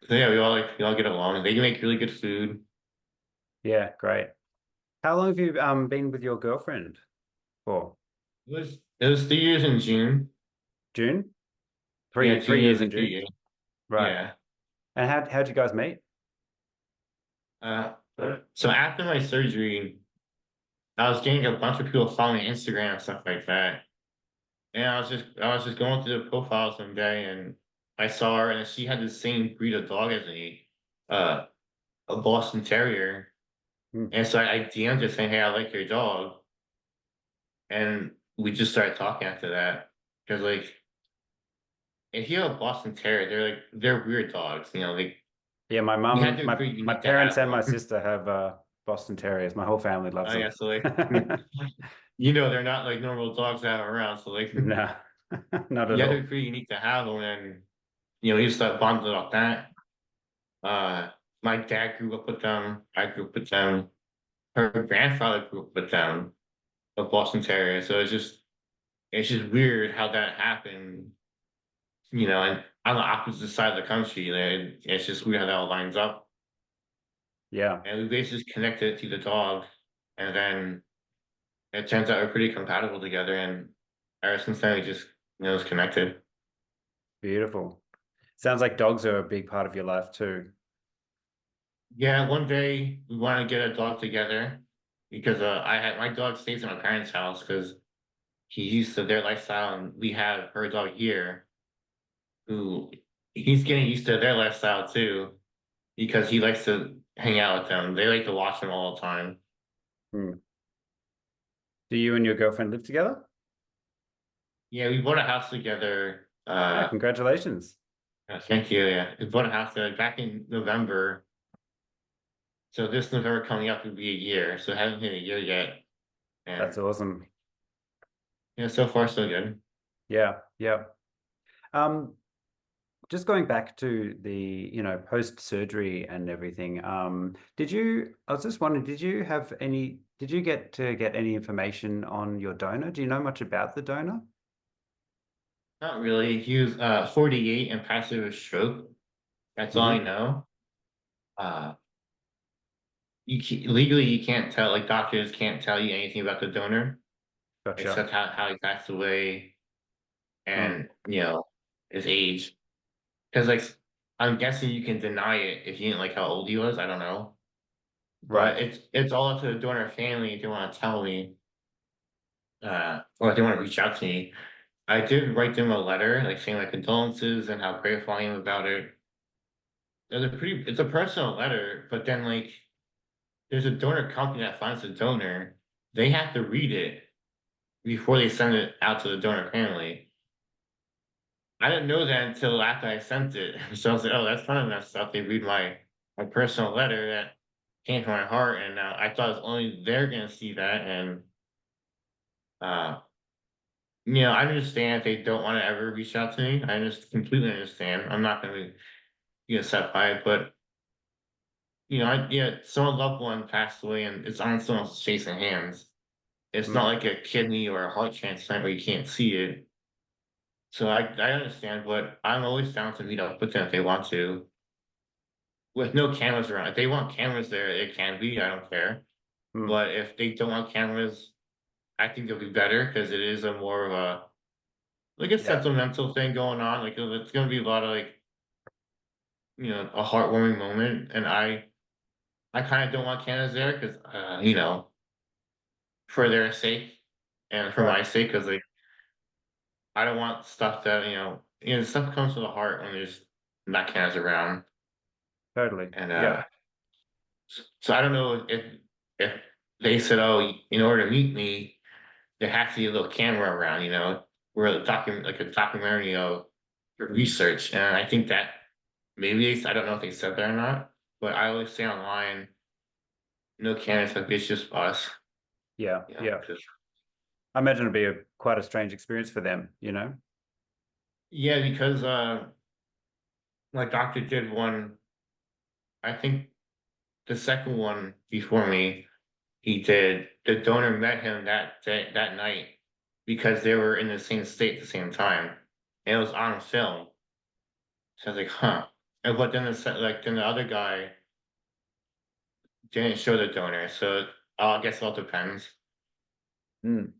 so yeah, we all get along. They make really good food. Yeah, great. How long have you been with your girlfriend for? It was 3 years in June. June? Yeah, Three June years is in a June? 3 year. Right. Yeah. And how'd you guys meet? Uh, so after my surgery, I was getting a bunch of people following Instagram and stuff like that. And I was just going through the profiles one day and I saw her and she had the same breed of dog as me, uh, a Boston Terrier. Mm. And so I DM'd her saying, "Hey, I like your dog." And we just started talking after that. Because like if you have a Boston Terrier, they're weird dogs, like Yeah, you had to agree you my need to parents have and my one. sister have Boston Terriers. My whole family loves Oh yeah, them. so like they're not like normal dogs to have around. So like No, not you at had to all. agree you need to have them and you start bonding off that. Uh, my dad grew up with them. I grew up with them. Her grandfather grew up with them, a Boston Terrier. So it's just weird how that happened, and on the opposite side of the country. It's just weird how that all lines up. Yeah, And we basically just connected to the dog, and then it turns out we're pretty compatible together. And ever since then, we just was connected. beautiful. Sounds like dogs are a big part of your life too. Yeah, one day we want to get a dog together. because I had my dog stays in my parents' house because he's used to their lifestyle, and we have her dog here who he's getting used to their lifestyle too because he likes to hang out with them. They like to watch him all the time. Hmm. Do you and your girlfriend live together? Yeah, we bought a house together. Ah, congratulations. Thank you. Yeah, we bought a house together back in November. So this November coming up would be a year. So it hasn't hit a year yet, That's and awesome. yeah, so far so good. Yeah, yeah. Um, just going back to the, post surgery and everything. I was just wondering, did you get any information on your donor? Do you know much about the donor? Not really. He was 48 and passed away of stroke. That's all I Hmm. know. Uh, legally you can't tell. Like doctors can't tell you anything about the donor Gotcha. except how he passed away Mm, and his age. Because I'm guessing you can deny it if you didn't like how old he was. I don't know, but right. it's all up to the donor family if they want to tell me, or if they want to reach out to me. I did write them a letter, like saying my condolences and how grateful I am about it. It's a personal letter, but then like there's a donor company that finds the donor. They have to read it before they send it out to the donor family. I didn't know that until after I sent it. So I was like, oh, that's kind of messed up. They read my personal letter that came from my heart, and I thought it was only they're gonna see that. And uh, I understand if they don't want to ever reach out to me. I just completely understand. I'm not gonna be upset by it, but someone loved one passed away, and it's on someone's face and hands. It's not Mm, like a kidney or a heart transplant where you can't see it. So I understand, but I'm always down to meet up with them if they want to. With no cameras around. If they want cameras there, it can be, I don't care. mm, But if they don't want cameras, I think it'll be better because it is a more of a like a yeah, sentimental thing going on. Like it's gonna be a lot of a heartwarming moment. And I kind of don't want cameras there because for their sake and for right. my sake, because like I don't want stuff that stuff comes to the heart when there's not cameras around. Totally. And Yeah. so I don't know if they said, oh, in order to meet me, there has to be a little camera around, where the document like a documentary of your research. And I think that maybe I don't know if they said that or not, but I always say online, no cameras, like it's just us, Yeah. Yeah. 'cause I imagine it'd be quite a strange experience for them. yeah, because my doctor did one, I think the second one before me, he did. The donor met him that night because they were in the same state at the same time. And it was on film. So I was like, huh. And but then then the other guy didn't show the donor. So I guess it all depends. Mm.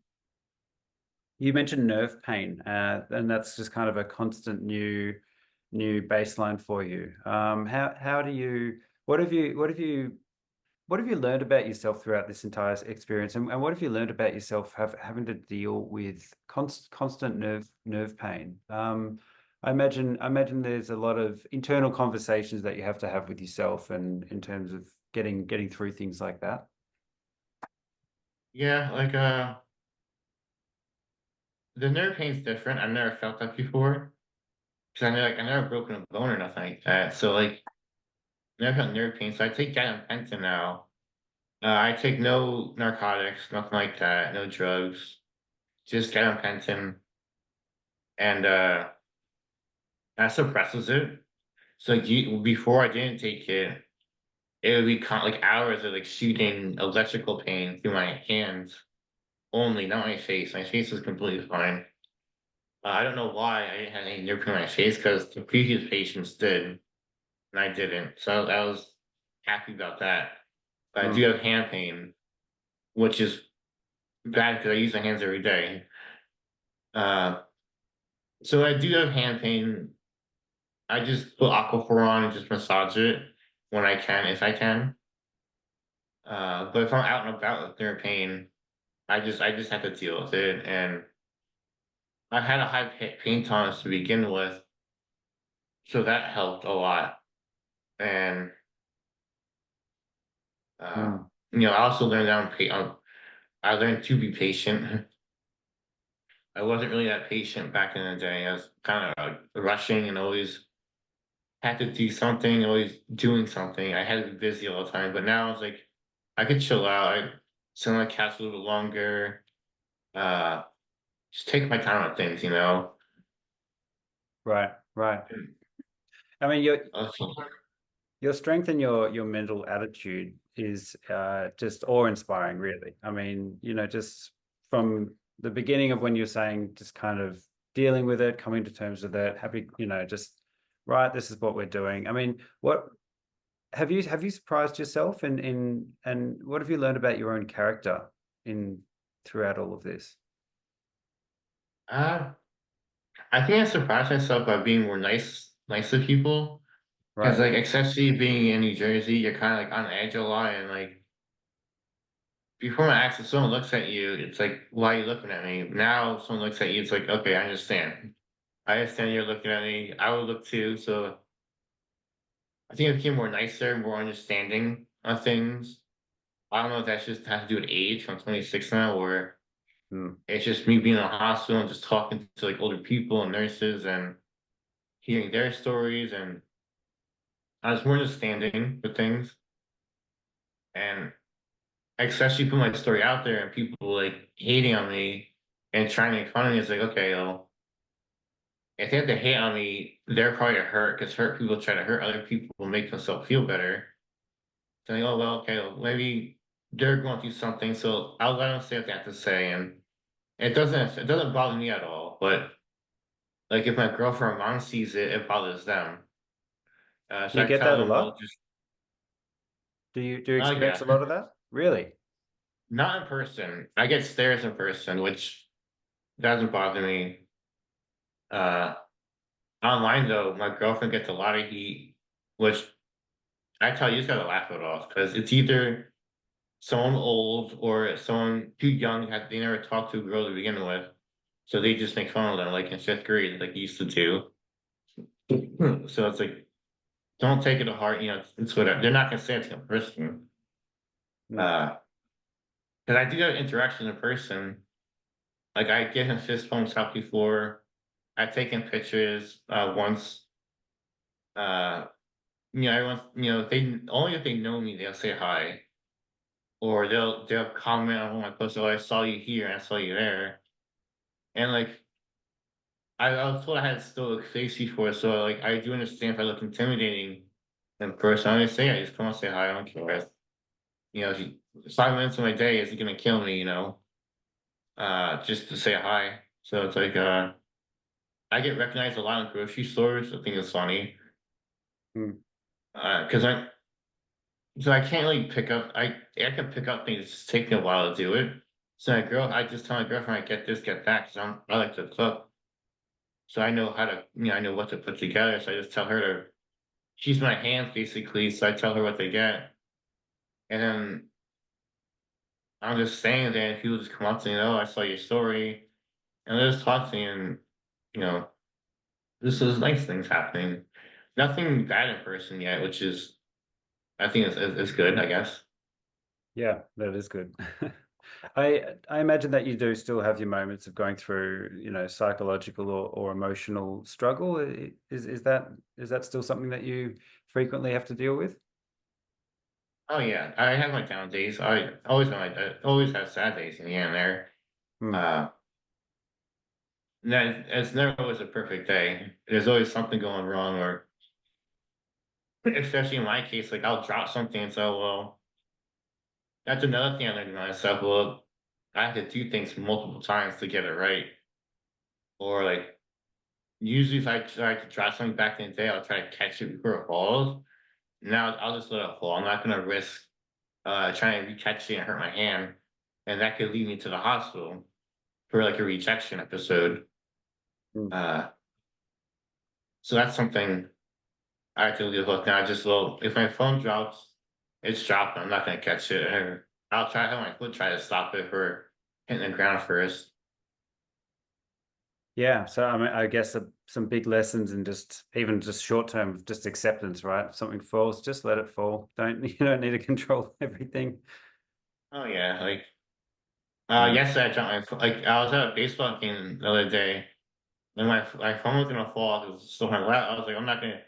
You mentioned nerve pain, and that's just kind of a constant new baseline for you. How do you what have you learned about yourself throughout this entire experience, and what have you learned about yourself having to deal with constant nerve pain? I imagine there's a lot of internal conversations that you have to have with yourself, and in terms of getting through things like that. Yeah, like the nerve pain's different. I've never felt that before. Because I never broken a bone or nothing like that. So like never felt nerve pain. So I take gabapentin now. I take no narcotics, nothing like that, no drugs, just gabapentin, and that suppresses it. So like before I didn't take it, it would be like hours of like shooting electrical pain through my hands only, not my face. My face was completely fine. I don't know why I didn't have any nerve pain in my face because the previous patients did, and I didn't. So I was happy about that. But I do Mm, have hand pain, which is bad because I use my hands every day. Uh, so I do have hand pain. I just put Aquaphor on and just massage it when I can, if I can. But if I'm out and about with their pain, I just have to deal with it. And I had a high pain tolerance to begin with, so that helped a lot. And uh, Mm. I also learned that I learned to be patient. I wasn't really that patient back in the day. I was kind of rushing and always had to do something, always doing something. I had to be busy all the time. But now it's like I could chill out. I sit on the couch a little bit longer. Uh, just take my time on things. Right, right. And I mean, also, your strength and your mental attitude is just awe-inspiring, really. I mean, just from the beginning of when you're saying just kind of dealing with it, coming to terms with it, happy, just right, this is what we're doing. I mean, what have you surprised yourself and what have you learned about your own character in throughout all of this? uh, I think I surprised myself by being more nice to people. Because Right. like, especially being in New Jersey, you're kind of like on edge a lot, and like before my accent, someone looks at you, it's like, why are you looking at me? Now, if someone looks at you, it's like, okay, I understand. I understand you're looking at me. I would look too. So I think I became more nicer, more understanding of things. I don't know if that's just has to do with age. I'm 26 now, or Mm. it's just me being in a hospital and just talking to like older people and nurses and hearing their stories, and I was more understanding with things. And especially put my story out there and people like hating on me and trying to make fun of me. It's like, okay, well, if they have to hate on me, they're probably hurt because hurt people try to hurt other people and make themselves feel better. So like, oh well, okay, well, maybe they're going through something, so I'll let them say what they have to say, and it doesn't bother me at all. But like if my girlfriend or mom sees it, it bothers them. Do So you I get tell that a them, well, lot? just Do you yeah, experience a lot of that? Really? not in person. I get stares in person, which doesn't bother me. Uh, Online though, my girlfriend gets a lot of heat, which I tell you, you just gotta laugh it off because it's either someone old or someone too young had they never talked to a girl to begin with, so they just make fun of them like in fifth grade, like they used to do. So it's like, don't take it to heart. It's whatever. They're not gonna say it to a person. Mm. Uh, because I do have interaction in person. Like I get in fist bumps out before. I've taken pictures once. Uh, everyone, if they only if they know me, they'll say hi. Or they'll comment on my post, "Oh, I saw you here, I saw you there." And like I was told I had stoic face before, so like I do understand if I look intimidating in person. I just say, I just come and say hi, I don't care. If 5 minutes of my day isn't gonna kill me, just to say hi. So it's like I get recognized a lot in grocery stores. I think it's funny. Mm. Because I can't really pick up I can pick up things, it just take me a while to do it. So I just tell my girlfriend I get this, get that, because I like to cook. So I know how to, I know what to put together. So I just tell her to, she's my hands basically. So I tell her what to get. And then I'm just staying there and people just come up to me, oh, I saw your story. And they just talk to me and, you know, this is nice things happening. Nothing bad in person yet, which is, I think is good, I guess. Yeah, that is good. I imagine that you do still have your moments of going through, psychological or emotional struggle. Is that still something that you frequently have to deal with? Oh yeah, I have my down days. I always always have sad days in here and there. Hmm. Uh, it's never always a perfect day. There's always something going wrong, or especially in my case, like I'll drop something and say, well, that's another thing I learned about myself. Well, I have to do things multiple times to get it right. Or like usually if I try to drop something back in the day, I'll try to catch it before it falls. Now I'll just let it fall. I'm not gonna risk trying to recatch it and hurt my hand. And that could lead me to the hospital for like a rejection episode. Hmm. Uh, so that's something I have to deal with now. Just well, if my phone drops, it's dropping. I'm not gonna catch it. Or I'll try have my foot try to stop it for hitting the ground first. Yeah, so I mean, I guess some big lessons and just even just short term, just acceptance, right? If something falls, just let it fall. Don't you don't need to control everything. Oh yeah, like Mm, yesterday I dropped my like I was at a baseball game the other day, and my phone was gonna fall. It was still my lap. I was like, I'm not gonna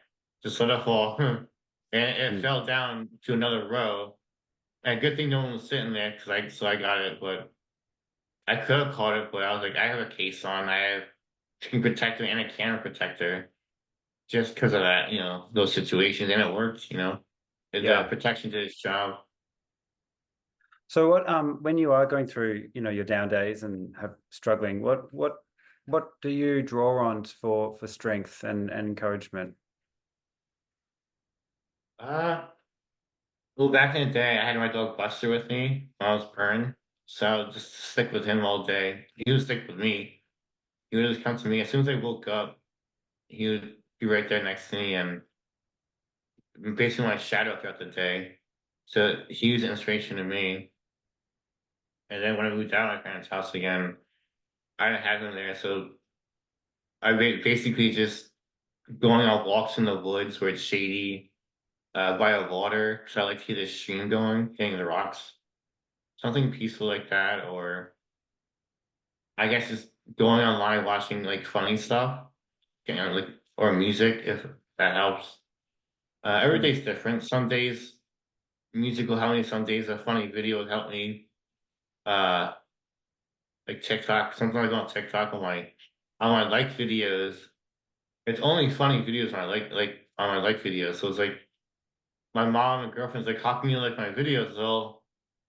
just let it fall, and it mm. fell down to another row. And good thing no one was sitting there because I got it, but I could have caught it, but I was like, I have a case on. I have screen protector and a camera protector just because of that, those situations, and it worked. The Yeah. protection did its job. So what when you are going through, your down days and have struggling, what do you draw on for strength and encouragement? Uh, well, back in the day, I had my dog Buster with me when I was burned, so I would just stick with him all day. He would stick with me. He would just come to me as soon as I woke up. He would be right there next to me and basically my shadow throughout the day. So he was an inspiration to me. And then when I moved out of my parents' house again, I didn't have him there, so basically just going on walks in the woods where it's shady, by a water. So I like to hear the stream going, hitting the rocks, something peaceful like that, or I guess just going online watching like funny stuff, like or music if that helps. Every Mm, day's different. Some days music will help me. Some days a funny video will help me. Uh, like TikTok. Sometimes I go on TikTok on my like videos. It's only funny videos on my like on my like videos. So it's like my mom and girlfriend's like, "How can you like my videos?" Well,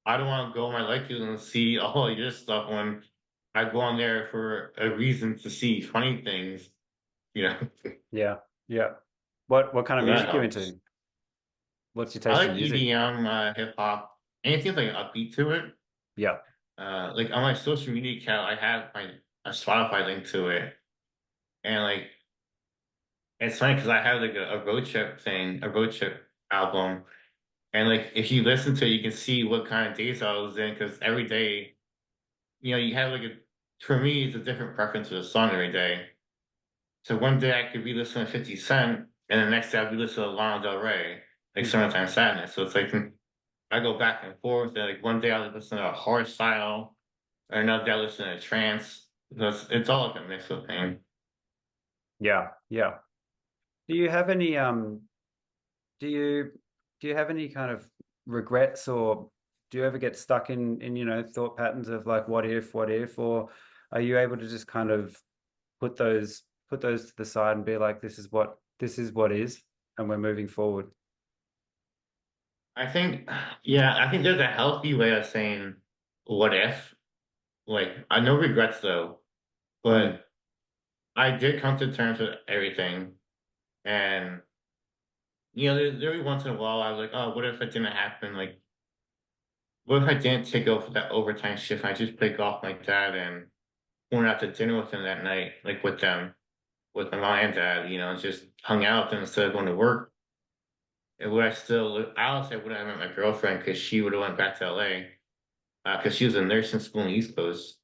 I don't want to go on my like videos and see all your stuff when I go on there for a reason to see funny things. You know, yeah, yeah. What kind of so that music you helps. into? What's your I taste in like music? EDM, hip hop, anything with, like upbeat to it. Yeah. Like on my social media account, I have my a Spotify link to it, and like it's funny because I have like a road trip thing, a road trip album, and like if you listen to it, you can see what kind of days I was in because every day, you have like a for me, it's a different preference for the song every day. So one day I could be listening to 50 Cent, and the next day I'll be listening to Lana Del Rey, like Mm, Summertime Sadness. So it's like I go back and forth. And like one day I'll listen to a hard style, or another day I'll listen to trance. So it's all like a mix of things. yeah, yeah. Do you have any do you do you have any kind of regrets, or do you ever get stuck in thought patterns of like what if, or are you able to just kind of put those to the side and be like, this is what is, and we're moving forward? I think, yeah, I think there's a healthy way of saying what if. Like, I no regrets though, Mm, but I did come to terms with everything. And, every once in a while I was like, oh, what if it didn't happen? Like, what if I didn't take over that overtime shift? I just pick off like that and went out to dinner with them that night, like with them, with my mom and dad, just hung out with them instead of going to work. And would I still, I would say, would I have met my girlfriend because she would have went back to LA because she was a nursing school in the East Coast.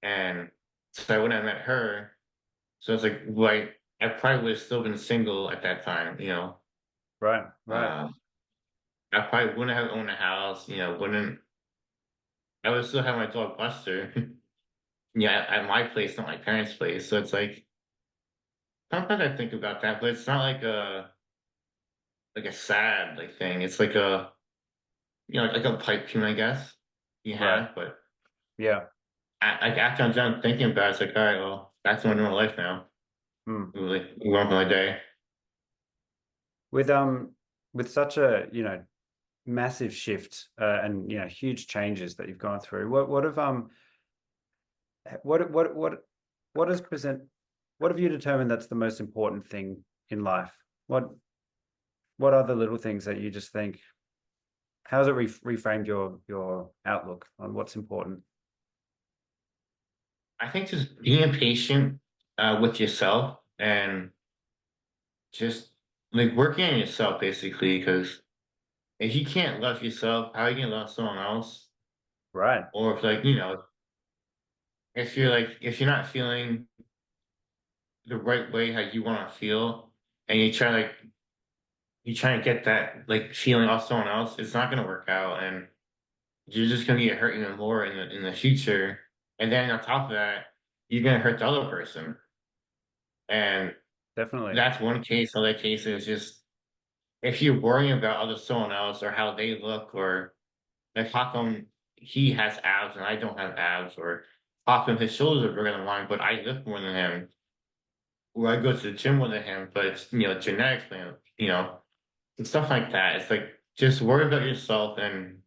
And so I wouldn't have met her. So it's like, like I probably would have still been single at that time. right, right. Uh, I probably wouldn't have owned a house, wouldn't I would still have my dog Buster. Yeah, at my place, not my parents' place. So it's like sometimes I think about that, but it's not like a sad like thing. It's like a like a pipe dream, I guess you Right. have. But Yeah. like after I'm done thinking about it, it's like, all right, well, back to my normal life now. Mm. Like move on with my day. With with such a massive shift, and huge changes that you've gone through, what what is present what have you determined that's the most important thing in life? What are the little things that you just think, how's it reframed your outlook on what's important? I think just being patient with yourself and just like working on yourself basically because if you can't love yourself, how are you gonna love someone else? Right. Or if like, you know, if you're like if you're not feeling the right way how you want to feel and you try to get that like feeling off someone else, it's not gonna work out and you're just gonna get hurt even more in the future. And then on top of that, you're gonna hurt the other person. And Definitely. that's one case. Other case is just if you're worrying about other someone else or how they look or like how come he has abs and I don't have abs or how come his shoulders are bigger than mine, but I lift more than him, or I go to the gym more than him, but it's genetics, man, and stuff like that. It's like just worry about yourself and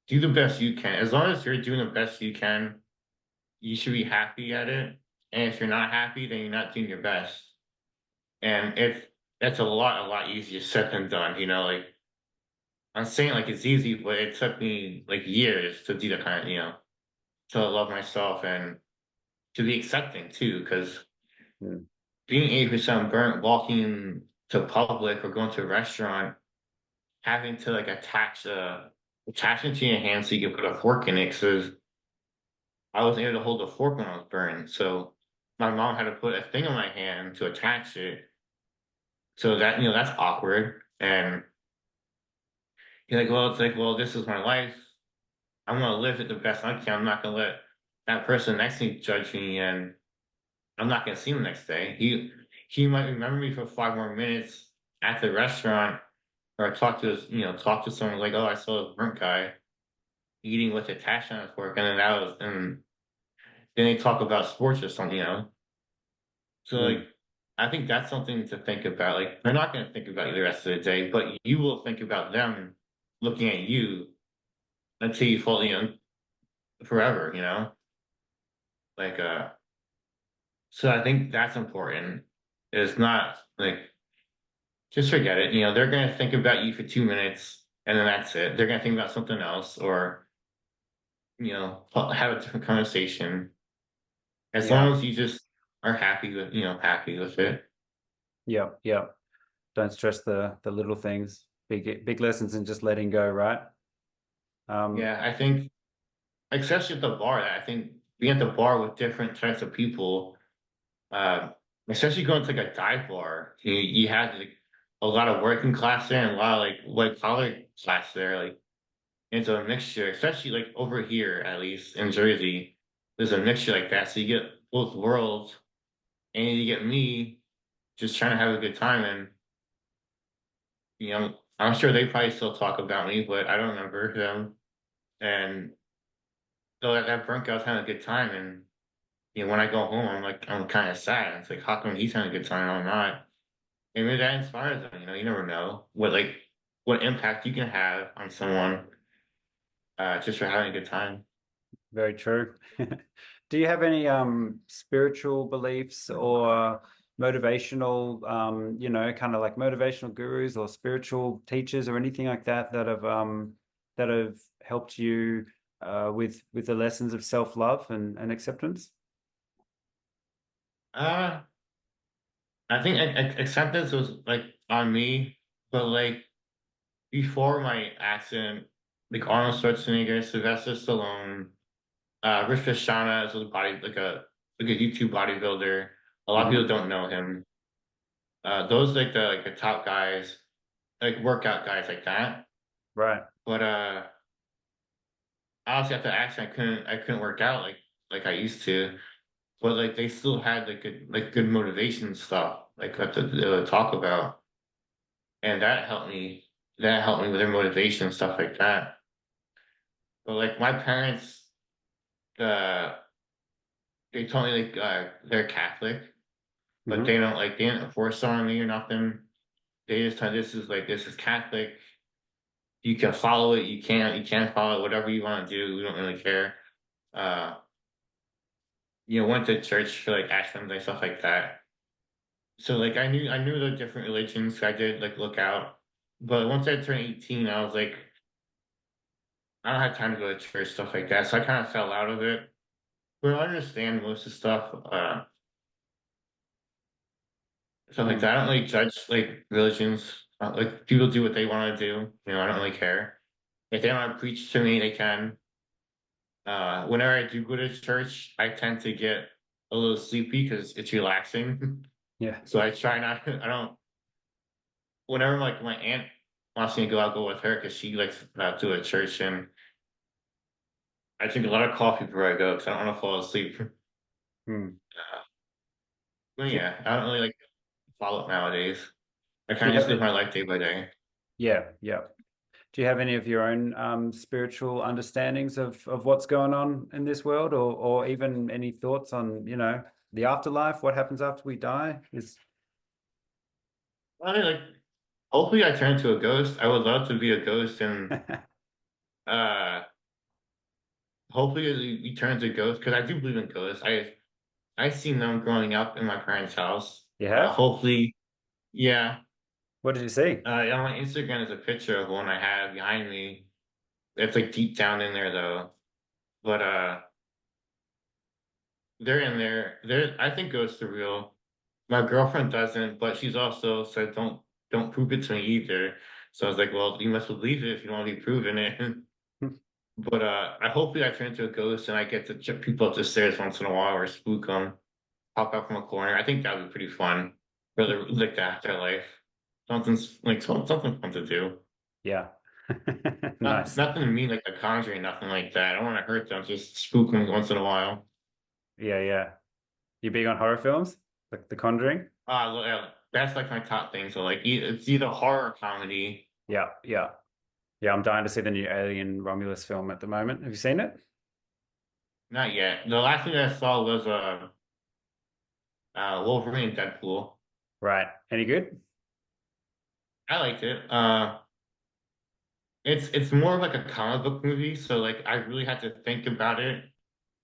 do the best you can. As long as you're doing the best you can, you should be happy at it. And if you're not happy, then you're not doing your best. And if that's a lot easier said than done, like I'm saying like it's easy, but it took me like years to do that kind of, to love myself and to be accepting too, because Mm. being 80% burnt walking to public or going to a restaurant, having to like attach it to your hand so you can put a fork in it, because I wasn't able to hold the fork when I was burned. So my mom had to put a thing on my hand to attach it. So that, that's awkward. And you're like, well, it's like, well, this is my life. I'm gonna live it the best I can. I'm not gonna let that person next to me judge me, and I'm not gonna see him the next day. He might remember me for 5 more minutes at the restaurant, or talk to someone like, oh, I saw a burnt guy eating with attached on his fork, and and then they talk about sports or something. So Mm. like, I think that's something to think about. Like, they're not gonna think about you the rest of the day, but you will think about them looking at you until you fall, forever. Like So I think that's important. It's not like just forget it. They're gonna think about you for 2 minutes and then that's it. They're gonna think about something else or have a different conversation. As Yeah. long as you just are happy with it. Yep. Yep. Don't stress the little things. Big lessons in just letting go, right? Um, Yeah, I think especially at the bar, I think being at the bar with different types of people, uh, especially going to like a dive bar, you have like a lot of working class there and a lot of like white collar class there. Like it's a mixture, especially like over here, at least in Jersey, there's a mixture like that. So you get both worlds, and you get me just trying to have a good time. And I'm sure they probably still talk about me, but I don't remember them. And so that burnt guy's having a good time. And when I go home, I'm kind of sad. It's like, how come he's having a good time? I'm not. And maybe that inspires them. You never know what impact you can have on someone just for having a good time. very true. Do you have any spiritual beliefs or motivational kind of like motivational gurus or spiritual teachers or anything like that that have helped you with the lessons of self-love and acceptance? Uh, I think acceptance was like on me, but like before my accident, like Arnold Schwarzenegger, Sylvester Stallone, Rich Fashana is a like a YouTube bodybuilder. A lot of Hmm. people don't know him. Those like the top guys, like workout guys like that. Right. But honestly, after the accident, I couldn't work out like I used to. But like they still had good motivation stuff like that they would talk about, and that helped me. That helped me with their motivation and stuff like that. But like my parents, uh, they told me like they're Catholic, but Hmm. they didn't force it on me or nothing. They just told this is Catholic. You can follow it. You can't follow it. Whatever you want to do, we don't really care. Uh, went to church for like Ash Wednesday stuff like that. So like I knew the different religions. So I did like look out. But once I turned 18, I was like, I don't have time to go to church stuff like that. So I kind of fell out of it. But I understand most of the stuff like Mm. that. I don't really judge like religions. Like people do what they want to do. I don't really care. If they want to preach to me, they can. Whenever I do go to church, I tend to get a little sleepy because it's relaxing. Yeah. So I try not. I don't. Whenever like my aunt wants me to go, I'll go with her because she likes to a church, and I drink a lot of coffee before I go because I don't want to fall asleep. Hmm. But Do, yeah, I don't really like follow it nowadays. I do kind you of have just live it? my life day by day. Yeah, yeah. Do you have any of your own spiritual understandings of what's going on in this world, or even any thoughts on, the afterlife? What happens after we die? Is I mean, like, hopefully, I turn into a ghost. I would love to be a ghost, and uh, hopefully, we turn into ghosts because I do believe in ghosts. I seen them growing up in my parents' house. you have? Hopefully, yeah. What did you see? On my Instagram is a picture of one I have behind me. It's like deep down in there though. But they're in there. I think ghosts are real. My girlfriend doesn't, but she's also said don't prove it to me either. So I was like, well, you must believe it if you don't want to be proven it. But I hopefully I turn into a ghost and I get to chip people up the stairs once in a while or spook them, pop out from a corner. I think that would be pretty fun. Really like the afterlife. Something fun to do. Yeah. Not Nice. nothing mean like the Conjuring, nothing like that. I don't want to hurt them, just spook them once in a while. Yeah, yeah. You big on horror films? Like The Conjuring? Yeah, that's like my top thing. So like it's either horror or comedy. Yeah, yeah. Yeah, I'm dying to see the new Alien Romulus film at the moment. Have you seen it? Not yet. The last thing I saw was Wolverine and Deadpool. Right. Any good? I liked it. It's more of like a comic book movie, so like I really had to think about it.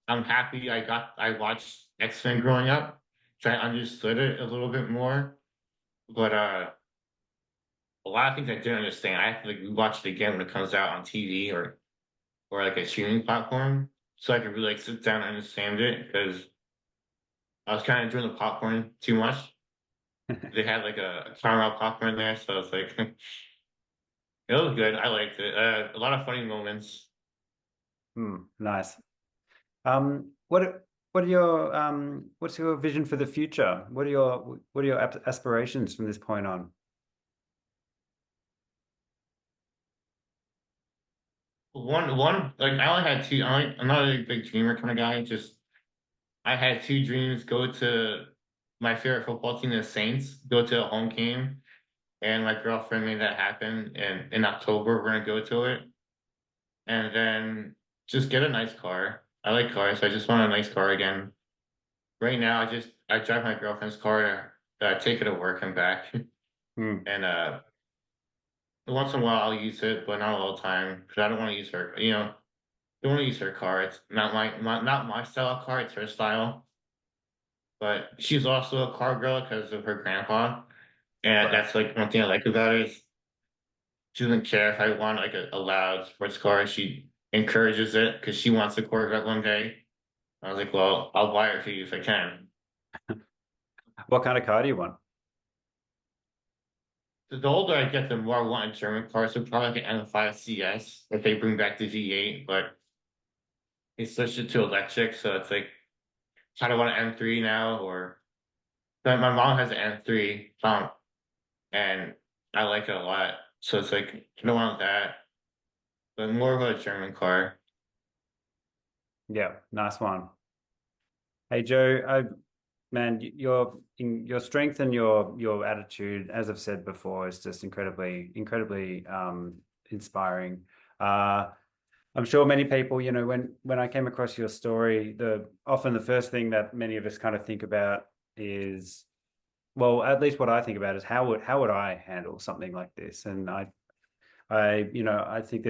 I'm happy I watched X-Men growing up, so I understood it a little bit more. But a lot of things I didn't understand. I have to like rewatch it again when it comes out on TV or like a streaming platform, so I could really like sit down and understand it because I was kind of doing the popcorn too much. They had like a caramel popcorn there, so it's like it was good. I liked it. A lot of funny moments. Nice. What's your vision for the future? What are your aspirations from this point on? One like I only had two. I'm not a big dreamer kind of guy. Just I had two dreams: go to my favorite football team, the Saints, go to a home game, and my girlfriend made that happen. And in October, we're gonna go to it, and then just get a nice car. I like cars, so I just want a nice car again. Right now, I drive my girlfriend's car to take her to work and back, Hmm. and once in a while I'll use it, but not all the time because I don't want to use her. Don't want to use her car. It's not my style of car. It's her style. But she's also a car girl because of her grandpa, and Right. that's like one thing I like about her is she doesn't care if I want like a loud sports car. She encourages it because she wants a Corvette one day. I was like, well, I'll buy it for you if I can. What kind of car do you want? The older I get, the more I want a German car. So probably like an M5 CS if they bring back the V8, but they switched it to electric, so it's like kind of want an M3 now. Or but my mom has an M3 and I like it a lot. So it's like I don't want that, but more of a German car. Yeah, nice one. Hey Joe, man, your strength and your attitude, as I've said before, is just incredibly inspiring. Uh, I'm sure many people, when I came across your story, the often the first thing that many of us kind of think about is, well, at least what I think about is how would I handle something like this? And I think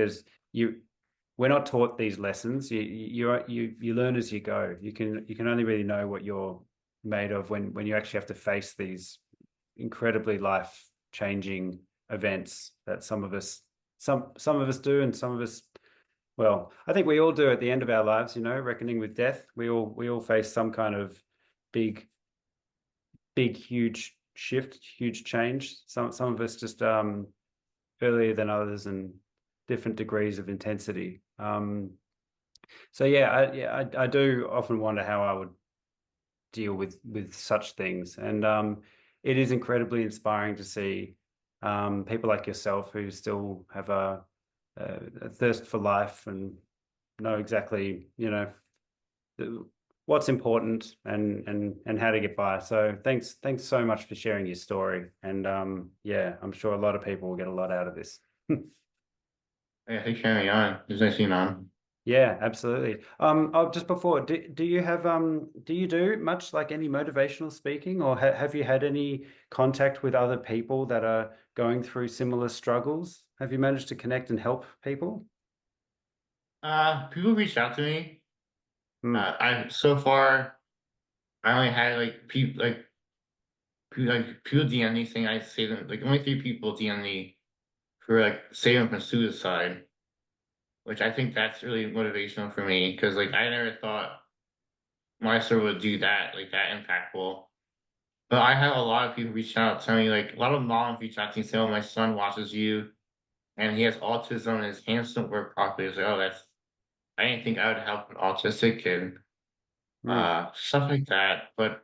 we're not taught these lessons. You learn as you go. You can only really know what you're made of when you actually have to face these incredibly life changing events that some of us do, and some of us, well, I think we all do at the end of our lives. Reckoning with death. We all face some kind of big, big, huge shift, huge change. Some of us just earlier than others and different degrees of intensity. So I do often wonder how I would deal with such things, and it is incredibly inspiring to see people like yourself who still have a thirst for life and know exactly, what's important and how to get by. So thanks so much for sharing your story. And yeah, I'm sure a lot of people will get a lot out of this. Yeah, thanks for having me on. It's nice seeing you on. Yeah, absolutely. Oh, just before, do you have do you do much like any motivational speaking, or have you had any contact with other people that are going through similar struggles? Have you managed to connect and help people? People reached out to me. Hmm. I so far I only had people DM me saying I saved them. Like only 3 people DM me for like saving from suicide, which I think that's really motivational for me because like I never thought my story would do that like that impactful. But I have a lot of people reach out telling me like a lot of moms reach out to me saying, "Oh, my son watches you and he has autism and his hands don't work properly." It's like, oh, that's I didn't think I would help an autistic kid, Hmm. stuff like that. But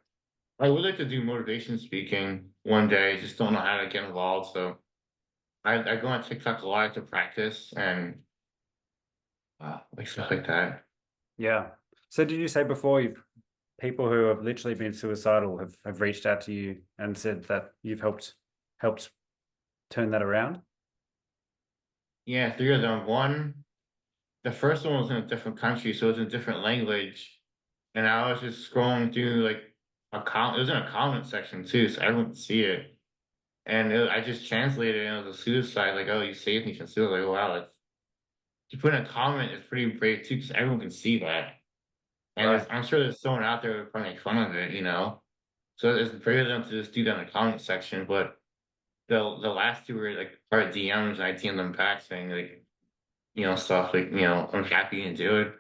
I would like to do motivation speaking one day. Just don't know how to get involved. So I go on TikTok a lot to practice and like stuff like that. Yeah. So did you say before you've people who have literally been suicidal have reached out to you and said that you've helped turn that around? Yeah, 3 of them. The first one was in a different country, so it was in a different language. And I was just scrolling through like it was in a comment section too, so everyone could see it. And I just translated it, and it was a suicide. Like, oh, you saved me from suicide. Like, wow, you put in a comment, it's pretty brave too, because everyone can see that. And Right. I'm sure there's someone out there who would probably make fun of it. So it's brave of them to just do that in the comment section. But the last two were like part DMs, and I DM'd them back saying like, stuff like, I'm happy you do it.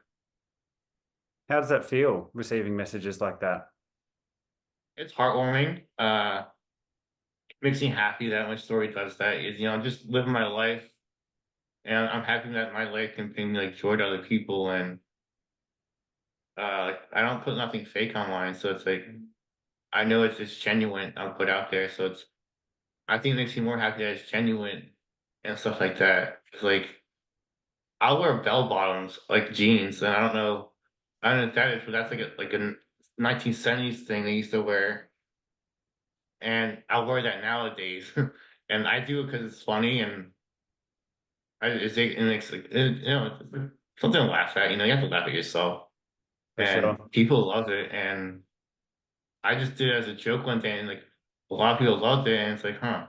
How does that feel receiving messages like that? It's heartwarming. Makes me happy that my story does that. Is just living my life, and I'm happy that my life can bring like joy to other people, and like I don't put nothing fake online, so it's like I know it's genuine. I'm put out there, so I think it makes me more happy that it's genuine and stuff like that. It's like I'll wear bell bottoms like jeans, and I don't know if that is, but that's like a 1970s thing they used to wear, and I'll wear that nowadays, and I do it because it's funny and it's like it's something to laugh at. You have to laugh at yourself, For and sure. people love it. And I just did it as a joke one day, and like a lot of people loved it, and it's like, huh.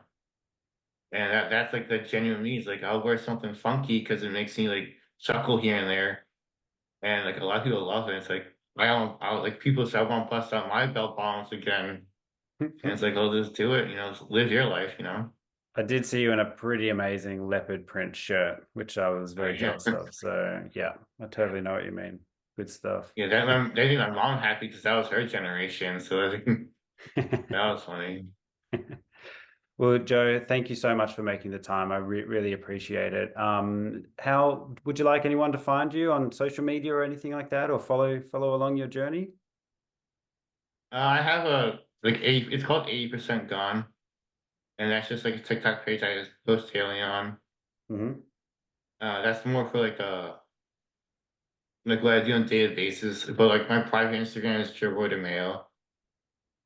And that's like the genuine me. It's like I'll wear something funky because it makes me like chuckle here and there, and like a lot of people love it. It's like I like people say I want to bust out my belt bottoms again, and it's like, oh, just do it. Just live your life. I did see you in a pretty amazing leopard print shirt, which I was very Yeah, jealous of. So yeah, I totally know what you mean. Good stuff. yeah. They think my mom happy because that was her generation. So I think that was funny. Well, Joe, thank you so much for making the time. I really appreciate it. How would you like anyone to find you on social media or anything like that, or follow along your journey? I have a like 80. It's called 80% Gone, and that's just like a TikTok page I just post daily on. Hmm. That's more for like what I do on a daily basis. But like my private Instagram is DiMeo.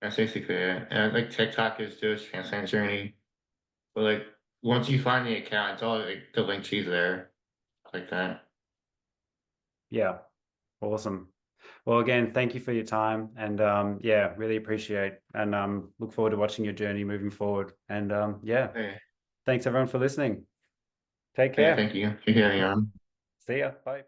That's basically it. And like TikTok is just Transplant Journey. But like once you find the account, it's all like the link tree's there, like that. Yeah, awesome. Well, again, thank you for your time, and yeah, really appreciate and look forward to watching your journey moving forward. And yeah, Hey, thanks everyone for listening. Take hey, care. thank you for having me on. See ya. Bye.